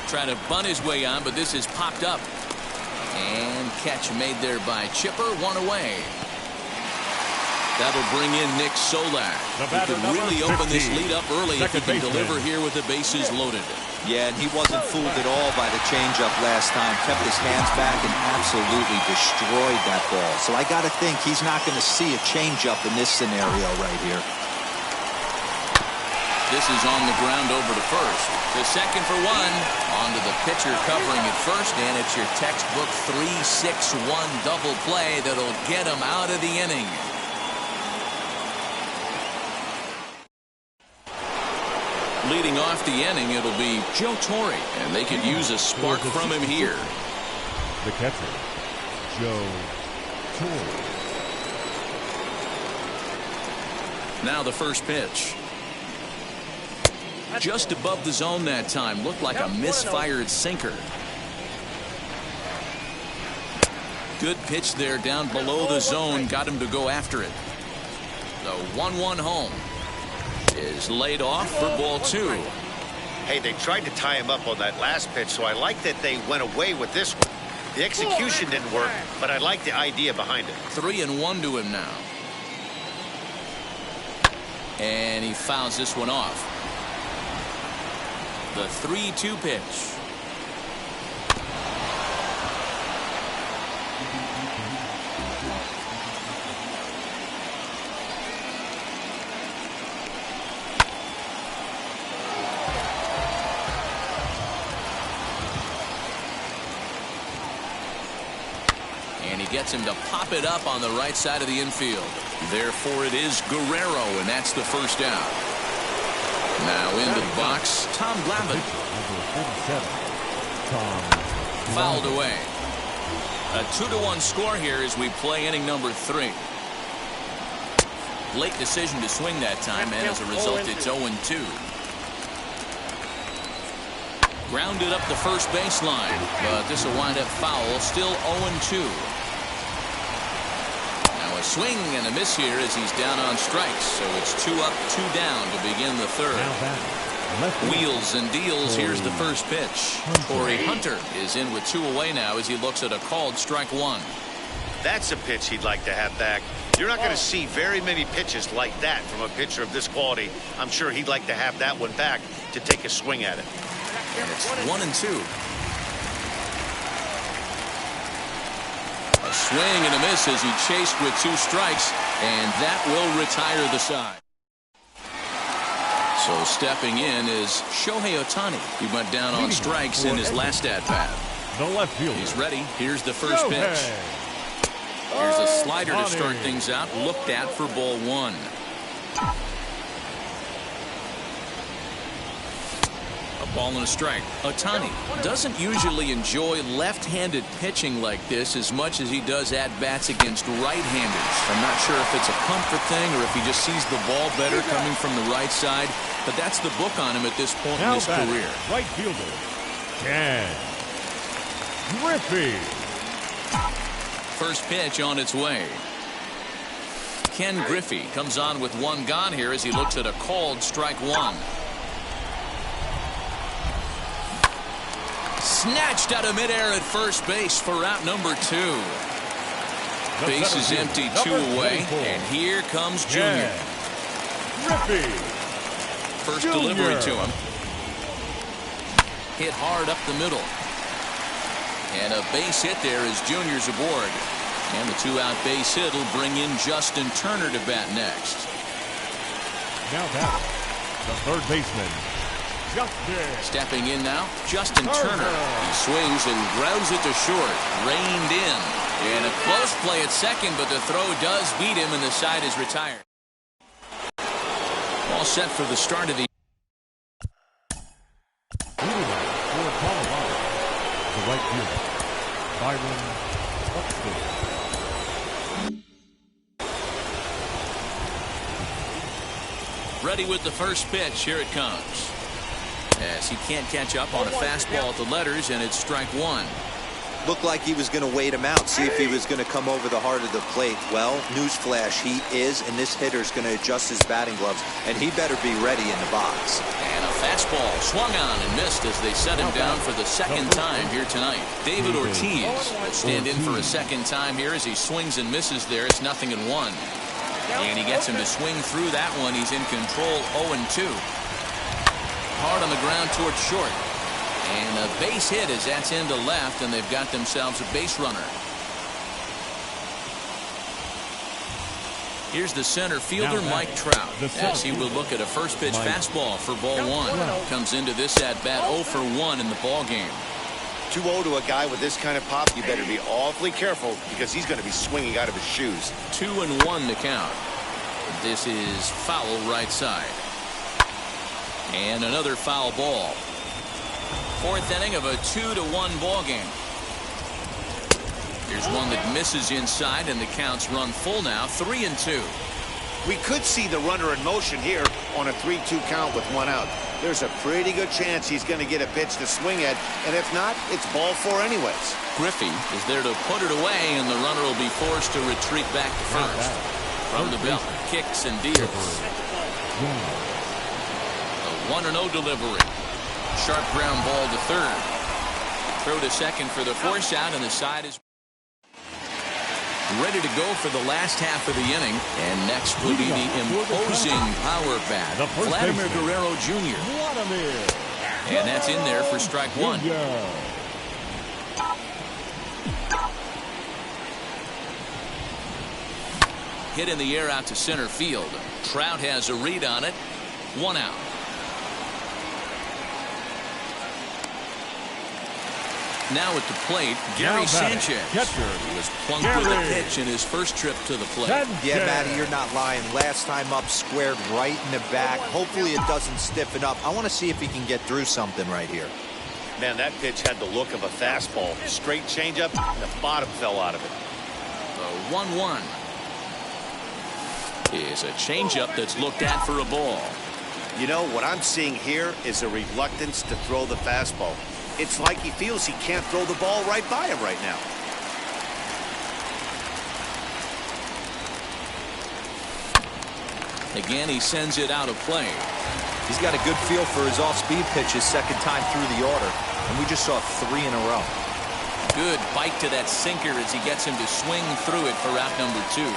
Trying to bunt his way on, but this is popped up. And catch made there by Chipper, 1 away. That'll bring in Nick Solak. He could really open this lead up early if he can deliver here with the bases loaded. Yeah, and he wasn't fooled at all by the changeup last time. Kept his hands back and absolutely destroyed that ball. So I got to think he's not going to see a changeup in this scenario right here. This is on the ground over to first. To second for 1. On to the pitcher covering at first, and it's your textbook 3-6-1 double play that'll get him out of the inning. Leading off the inning, it'll be Joe Torre, and they could use a spark from him here. The catcher, Joe Torre. Now the first pitch. Just above the zone that time. Looked like a misfired sinker. Good pitch there down below the zone. Got him to go after it. The 1-1 home is laid off for ball 2. Hey, they tried to tie him up on that last pitch, so I like that they went away with this one. The execution didn't work, but I like the idea behind it. 3-1 to him now. And he fouls this one off. The 3-2 pitch. And he gets him to pop it up on the right side of the infield. Therefore, it is Guerrero, and that's the first out. Now into the box, Tom Glavine. Fouled away. A 2-1 score here as we play inning number 3. Late decision to swing that time, and as a result, it's 0-2. Grounded up the first baseline, but this will wind up foul. Still 0-2. Now a swing and a miss here as he's down on strikes. So it's 2 up, 2 down to begin the third. Wheels and deals. Here's the first pitch. Corey Hunter is in with 2 away now as he looks at a called strike 1. That's a pitch he'd like to have back. You're not going to see very many pitches like that from a pitcher of this quality. I'm sure he'd like to have that one back to take a swing at it. And it's 1-2. A swing and a miss as he chased with 2 strikes, and that will retire the side. So stepping in is Shohei Ohtani. He went down on strikes in his last at-bat. The left fielder. He's ready. Here's the first pitch. Here's a slider to start things out. Looked at for ball 1. A ball and a strike. Ohtani doesn't usually enjoy left-handed pitching like this as much as he does at-bats against right-handers. I'm not sure if it's a comfort thing or if he just sees the ball better coming from the right side, but that's the book on him at this point in his career. Right fielder, Ken Griffey. First pitch on its way. Ken Griffey comes on with 1 gone here as he looks at a called strike 1. Snatched out of midair at first base for out number 2. Base is empty, 2 away, and here comes Junior. Griffey. First delivery to him. Hit hard up the middle. And a base hit there as Junior's aboard. And the 2-out base hit will bring in Justin Turner to bat next. Now that the third baseman, Justin. Stepping in now, Justin Turner. He swings and grounds it to short. Reined in. And a close play at second, but the throw does beat him and the side is retired. All set for the start of the right fielder, Byron Buxton. Ready with the first pitch. Here it comes. As he can't catch up on a fastball at the letters, and it's strike 1. Looked like he was going to wait him out, see if he was going to come over the heart of the plate. Well, newsflash, he is, and this hitter's going to adjust his batting gloves, and he better be ready in the box. And a fastball swung on and missed as they set him down for the second time here tonight. David Ortiz will stand in for a second time here as he swings and misses there. It's 0-1. And he gets him to swing through that one. He's in control, 0-2. Hard on the ground towards short. And a base hit as that's into left, and they've got themselves a base runner. Here's the center fielder, Mike Trout, as he will look at a first pitch fastball for ball 1. Comes into this at bat 0 for 1 in the ball game. 2-0 to a guy with this kind of pop, you better be awfully careful because he's going to be swinging out of his shoes. 2-1 to count. This is foul right side. And another foul ball. Fourth inning of a 2-1 ball game. Here's one that misses inside, and the counts run full now, 3-2. We could see the runner in motion here on a 3-2 count with 1 out. There's a pretty good chance he's going to get a pitch to swing at, and if not, it's ball 4 anyways. Griffey is there to put it away, and the runner will be forced to retreat back to first. From the belt, kicks and deals. A 1-0 delivery. Sharp ground ball to third. Throw to second for the force out, and the side is ready to go for the last half of the inning. And next will be the imposing power bat, Vladimir Guerrero Jr. And that's in there for strike 1. Hit in the air out to center field. Trout has a read on it. 1 out. now at the plate, Gary Sanchez. He was plunked with a pitch in his first trip to the plate. Yeah, Matty, you're not lying. Last time up, squared right in the back. Hopefully it doesn't stiffen up. I want to see if he can get through something right here. Man, that pitch had the look of a fastball. Straight changeup, the bottom fell out of it. The 1-1 is a changeup that's looked at for a ball. You know, what I'm seeing here is a reluctance to throw the fastball. It's like he feels he can't throw the ball right by him right now. Again, he sends it out of play. He's got a good feel for his off-speed pitches second time through the order. And we just saw 3 in a row. Good bite to that sinker as he gets him to swing through it for out number 2.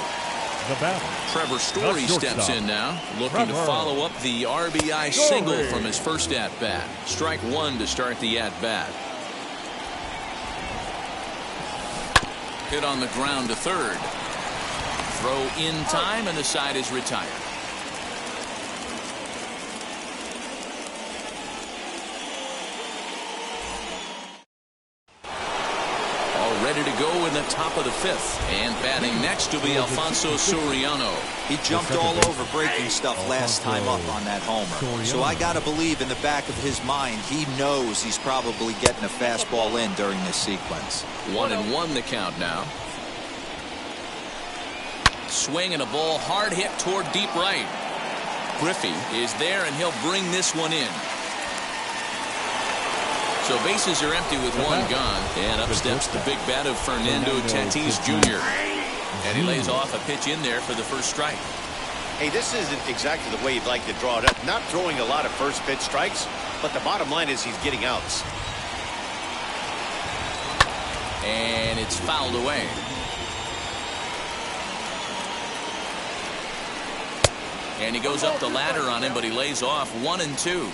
Trevor Story steps in now, looking to follow up the RBI single from his first at-bat. Strike 1 to start the at-bat. Hit on the ground to third. Throw in time, and the side is retired. Ready to go in the top of the 5th. And batting next will be Alfonso Soriano. He jumped all over breaking stuff last time up on that homer. So I got to believe in the back of his mind, he knows he's probably getting a fastball in during this sequence. 1-1 the count now. Swing and a ball hard hit toward deep right. Griffey is there, and he'll bring this one in. So bases are empty with 1 gone, and up steps the big bat of Fernando Tatis Jr. And he lays off a pitch in there for the first strike. Hey, this isn't exactly the way you'd like to draw it up. Not throwing a lot of first pitch strikes, but the bottom line is he's getting outs. And it's fouled away. And he goes up the ladder on him, but he lays off 1-2.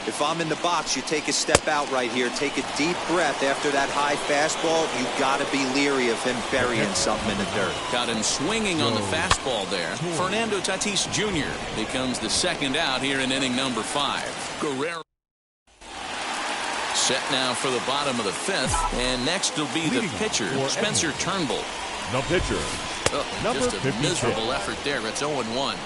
If I'm in the box, you take a step out right here. Take a deep breath after that high fastball. You've got to be leery of him burying something in the dirt. Got him swinging on the fastball there. Fernando Tatis Jr. becomes the second out here in inning number 5. Guerrero set now for the bottom of the 5th. And next will be the pitcher, Spencer Turnbull. The pitcher. Just a miserable effort there. It's 0-1.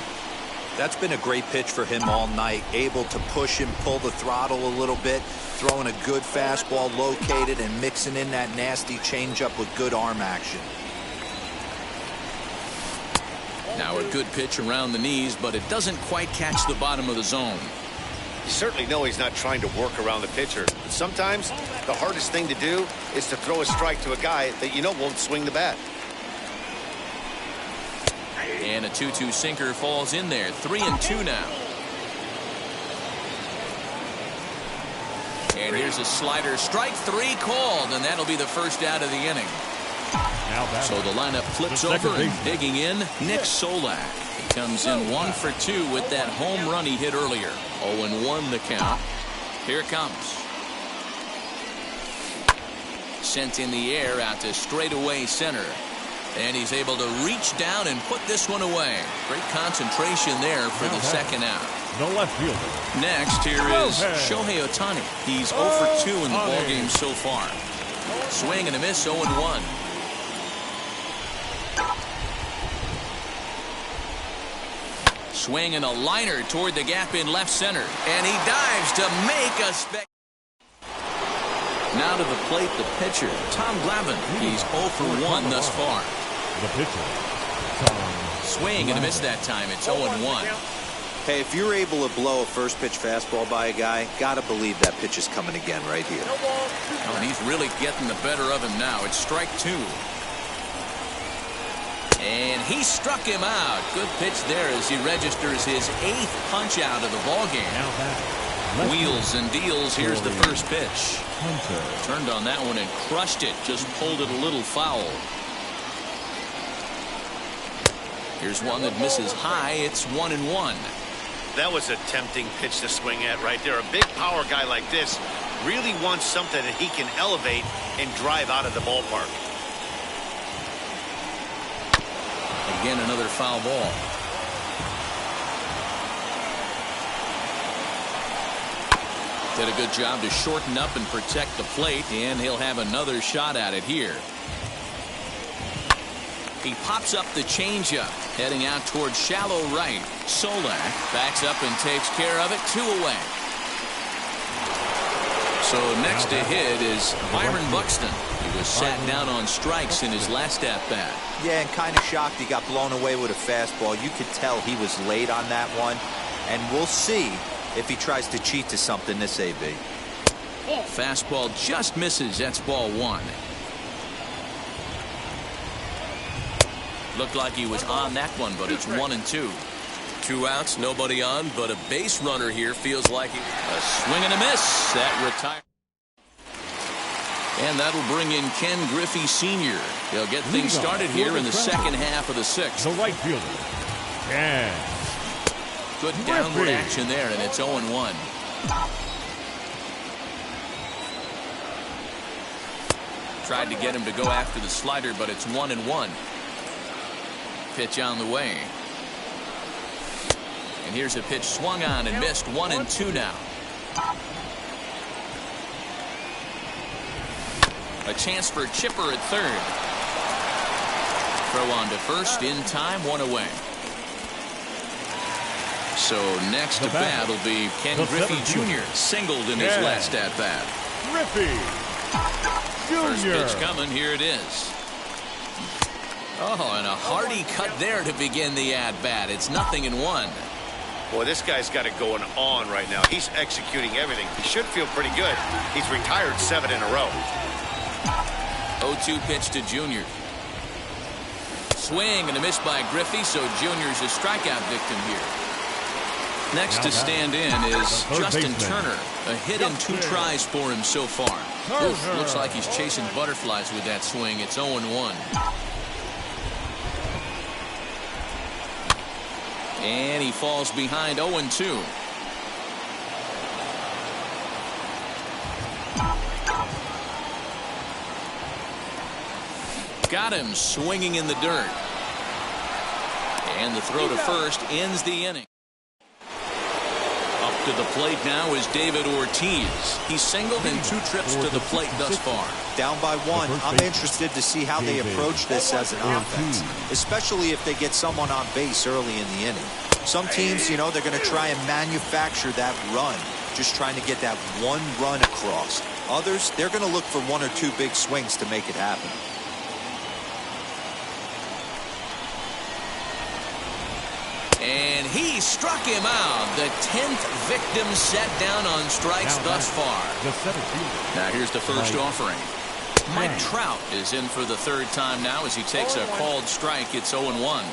That's been a great pitch for him all night. Able to push and pull the throttle a little bit. Throwing a good fastball located and mixing in that nasty changeup with good arm action. Now a good pitch around the knees, but it doesn't quite catch the bottom of the zone. You certainly know he's not trying to work around the pitcher. But sometimes the hardest thing to do is to throw a strike to a guy that you know won't swing the bat. And a 2-2 sinker falls in there. 3-2 now. And here's a slider. Strike 3 called, and that'll be the first out of the inning. So the lineup flips over, and digging in, Nick Solak. He comes in 1 for 2 with that home run he hit earlier. 0-1 the count. Here it comes. Sent in the air out to straightaway center. And he's able to reach down and put this one away. Great concentration there for the second out. The left fielder. Next, here is Shohei Ohtani. He's 0 for 2 in the ballgame so far. Swing and a miss, 0-1. Swing and a liner toward the gap in left center. And he dives to make a spectacular. Now to the plate, the pitcher, Tom Glavine. He's 0 for 1 thus far. The pitcher, Tom. Swing and a miss that time. It's 0-1. Hey, if you're able to blow a first pitch fastball by a guy, gotta believe that pitch is coming again right here. Oh, and he's really getting the better of him now. It's strike 2. And he struck him out. Good pitch there as he registers his 8th punch out of the ballgame. Wheels and deals. Here's the first pitch. Turned on that one and crushed it. Just pulled it a little foul. Here's one that misses high. It's 1-1. That was a tempting pitch to swing at right there. A big power guy like this really wants something that he can elevate and drive out of the ballpark. Again, another foul ball. Did a good job to shorten up and protect the plate, and he'll have another shot at it here. He pops up the changeup, heading out towards shallow right. Solak backs up and takes care of it. 2 away. So next to hit is Byron Buxton. He was sat down on strikes in his last at-bat. Yeah, and kind of shocked he got blown away with a fastball. You could tell he was late on that one. And we'll see if he tries to cheat to something this AB. Fastball just misses. That's ball 1. Looked like he was on that one, but it's 1-2. 2 outs, nobody on, but a base runner here feels like he... A swing and a miss. That retires. And that'll bring in Ken Griffey Sr. He'll get things started here in the second half of the 6th. The right fielder, Ken Good downward action there, and it's 0-1. Tried to get him to go after the slider, but it's 1-1. Pitch on the way. And here's a pitch swung on and missed. 1-2 now. A chance for Chipper at third. Throw on to first in time. 1 away. So next to bat will be Ken Griffey Jr. Singled in his last at bat. Griffey Jr. First pitch coming. Here it is. Oh, and a hearty cut there to begin the at bat. It's 0-1. Boy, this guy's got it going on right now. He's executing everything. He should feel pretty good. He's retired 7 in a row. 0-2 pitch to Junior. Swing and a miss by Griffey, so Junior's a strikeout victim here. Next to stand in is Justin Turner. A hit and 2 tries for him so far. Oof, looks like he's chasing butterflies with that swing. It's 0-1. And he falls behind 0-2. Got him swinging in the dirt. And the throw to first ends the inning. Up to the plate now is David Ortiz. He's singled in 2 trips to the plate thus far. Down by 1. I'm interested to see how they approach this as an offense, especially if they get someone on base early in the inning. Some teams, you know, they're going to try and manufacture that run, just trying to get that 1 run across. Others, they're going to look for 1 or 2 big swings to make it happen. And he struck him out. The 10th victim set down on strikes thus far. Now here's the first offering. Mike Trout is in for the 3rd time now as he takes a called strike. It's 0-1.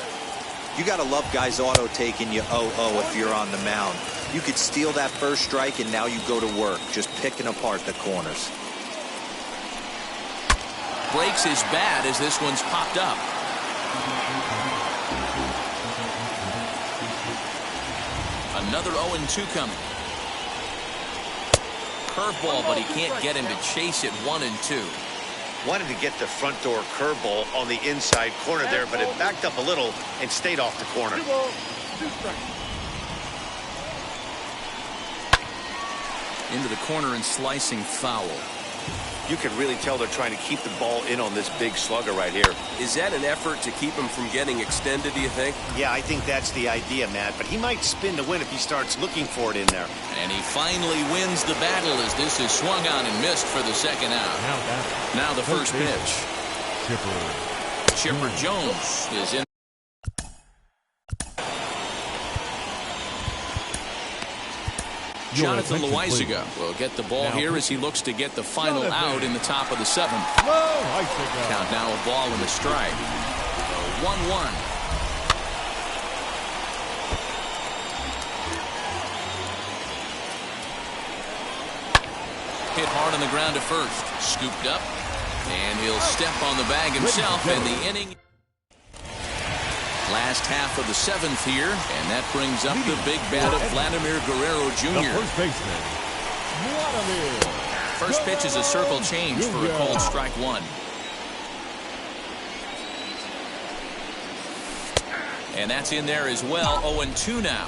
You got to love guys auto taking you 0-0 if you're on the mound. You could steal that first strike and now you go to work just picking apart the corners. Breaks his bat as this one's popped up. Another 0-2 coming. Curveball, but he can't get him to chase it. 1-2. Wanted to get the front door curveball on the inside corner there, but it backed up a little and stayed off the corner. 2 strikes. Into the corner and slicing foul. You can really tell they're trying to keep the ball in on this big slugger right here. Is that an effort to keep him from getting extended, do you think? Yeah, I think that's the idea, Matt, but he might spin to win if he starts looking for it in there. And he finally wins the battle as this is swung on and missed for the 2nd out. Now the first pitch. Chipper Jones is in. Jonathan Loaizaga will get the ball here as he looks to get the final out in the top of the 7th. Count now a ball and a strike. 1-1. Hit hard on the ground to first. Scooped up. And he'll step on the bag himself in the inning. Last half of the 7th here, and that brings up the big bat of Vladimir Guerrero Jr. First pitch is a circle change for a called strike 1. And that's in there as well. 0-2 now.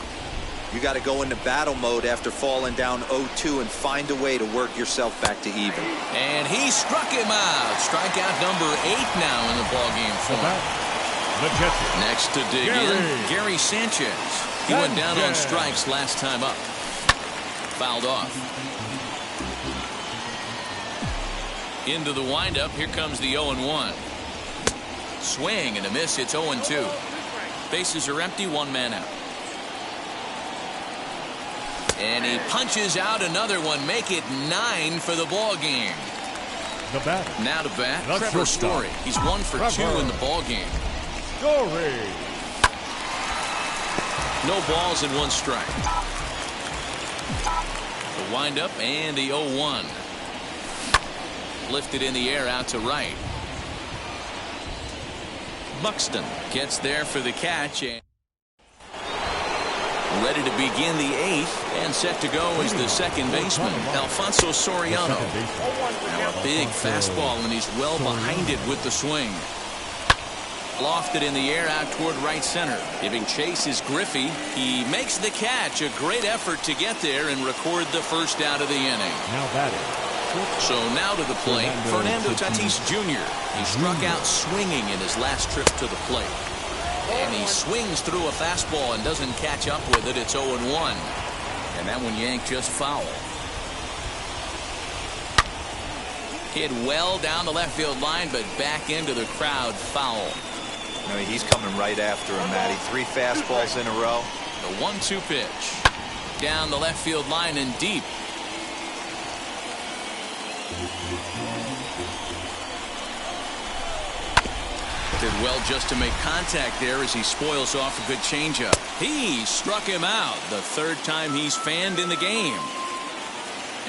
You got to go into battle mode after falling down 0-2 and find a way to work yourself back to even. And he struck him out. Strikeout number 8 now in the ballgame for him. Next to dig in, Gary Sanchez. He went down on strikes last time up. Fouled off. Into the windup. Here comes the 0-1. Swing and a miss. It's 0-2. Bases are empty. 1 man out. And he punches out another one. Make it 9 for the ball game. Now to bat, Trevor Story. He's 1 for 2 in the ball game. No balls and 1 strike. The windup and the 0-1. Lifted in the air out to right. Buxton gets there for the catch. And ready to begin the 8th, and set to go is the second baseman, Alfonso Soriano. Now a big fastball, and he's well behind it with the swing. Lofted in the air out toward right center. Giving chase is Griffey. He makes the catch. A great effort to get there and record the first out of the inning. Now batting. So now to the plate, Fernando Tatis Jr. He struck out swinging in his last trip to the plate. And he swings through a fastball and doesn't catch up with it. It's 0-1. And that one yanked just foul. Hit well down the left field line, but back into the crowd. Foul. I mean, he's coming right after him, Matty. 3 fastballs in a row. The 1-2 pitch. Down the left field line and deep. Did well just to make contact there as he spoils off a good changeup. He struck him out. The 3rd time he's fanned in the game.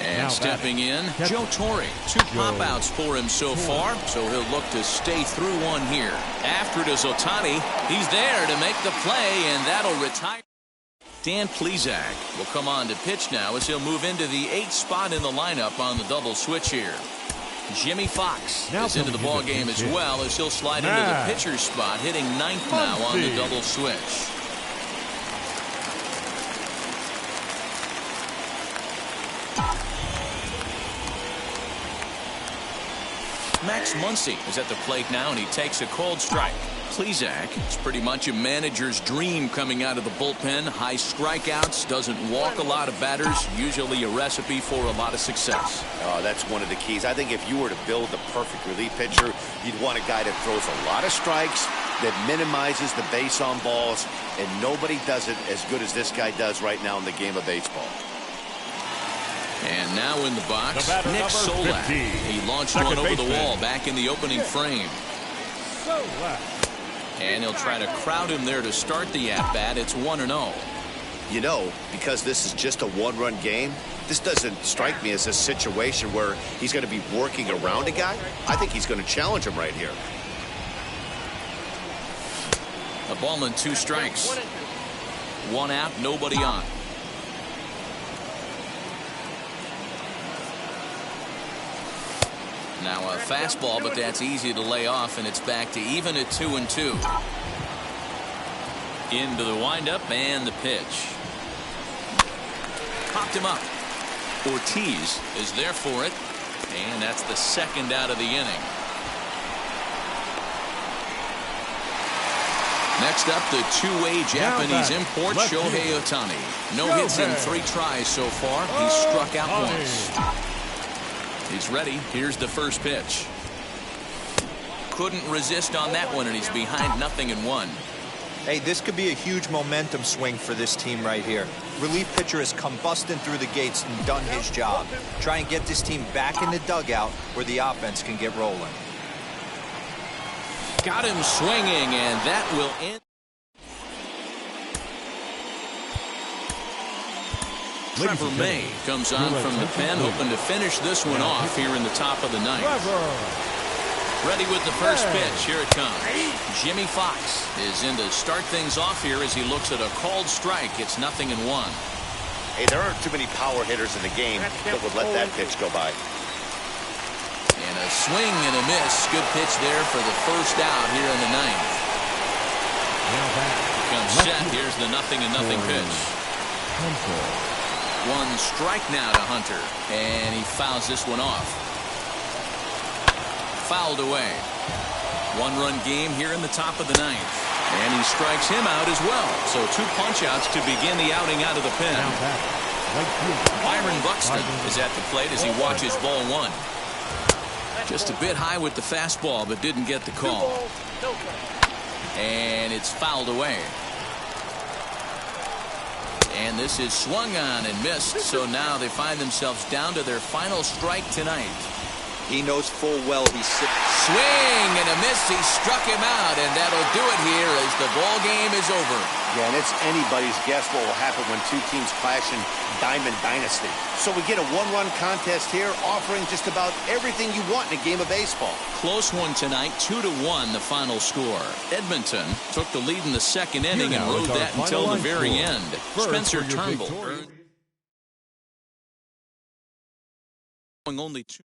And now stepping in, Joe Torre. 2 pop-outs for him so far, so he'll look to stay through one here. After it is Ohtani. He's there to make the play, and that'll retire. Dan Plesac will come on to pitch now as he'll move into the 8th spot in the lineup on the double switch here. Jimmy Fox is into the ball game as well as he'll slide into the pitcher's spot, hitting 9th now on the double switch. Max Muncy is at the plate now, and he takes a cold strike. Plesac, it's pretty much a manager's dream coming out of the bullpen. High strikeouts, doesn't walk a lot of batters, usually a recipe for a lot of success. Oh, that's one of the keys. I think if you were to build the perfect relief pitcher, you'd want a guy that throws a lot of strikes, that minimizes the base on balls, and nobody does it as good as this guy does right now in the game of baseball. And now in the box, Nick Solak. He launched one over the wall back in the opening frame. And he'll try to crowd him there to start the at-bat. It's 1-0. You know, because this is just a 1-run game, this doesn't strike me as a situation where he's going to be working around a guy. I think he's going to challenge him right here. A ball and 2 strikes. 1 out, nobody on. Now a fastball, but that's easy to lay off, and it's back to even at 2-2. Into the windup and the pitch. Popped him up. Ortiz is there for it, and that's the 2nd out of the inning. Next up, the 2-way Japanese import, Shohei Ohtani. No hits in 3 tries so far. He's struck out once. He's ready. Here's the first pitch. Couldn't resist on that one, and he's behind 0-1. Hey, this could be a huge momentum swing for this team right here. Relief pitcher has come busting through the gates and done his job. Try and get this team back in the dugout where the offense can get rolling. Got him swinging, and that will end. Trevor May comes on from the pen, hoping to finish this one off here in the top of the 9th. Ready with the first pitch. Here it comes. Jimmy Fox is in to start things off here as he looks at a called strike. It's 0-1. Hey, there aren't too many power hitters in the game that would let that pitch go by. And a swing and a miss. Good pitch there for the first out here in the 9th. Comes set. Here's the 0-0 pitch. Hunter. One strike now to Hunter, and he fouls this one off. Fouled away. One-run game here in the top of the ninth. And he strikes him out as well. So 2 punch-outs to begin the outing out of the pen. Byron Buxton is at the plate as he watches ball 1. Just a bit high with the fastball, but didn't get the call. And it's fouled away. And this is swung on and missed. So now they find themselves down to their final strike tonight. He knows full well he's swing and a miss. He struck him out, and that'll do it here as the ball game is over. Yeah, and it's anybody's guess what will happen when 2 teams clash in Diamond Dynasty. So we get a 1-run contest here, offering just about everything you want in a game of baseball. Close one tonight, 2-1 the final score. Edmonton took the lead in the second inning and rode that until the very end. Spencer Turnbull only 2.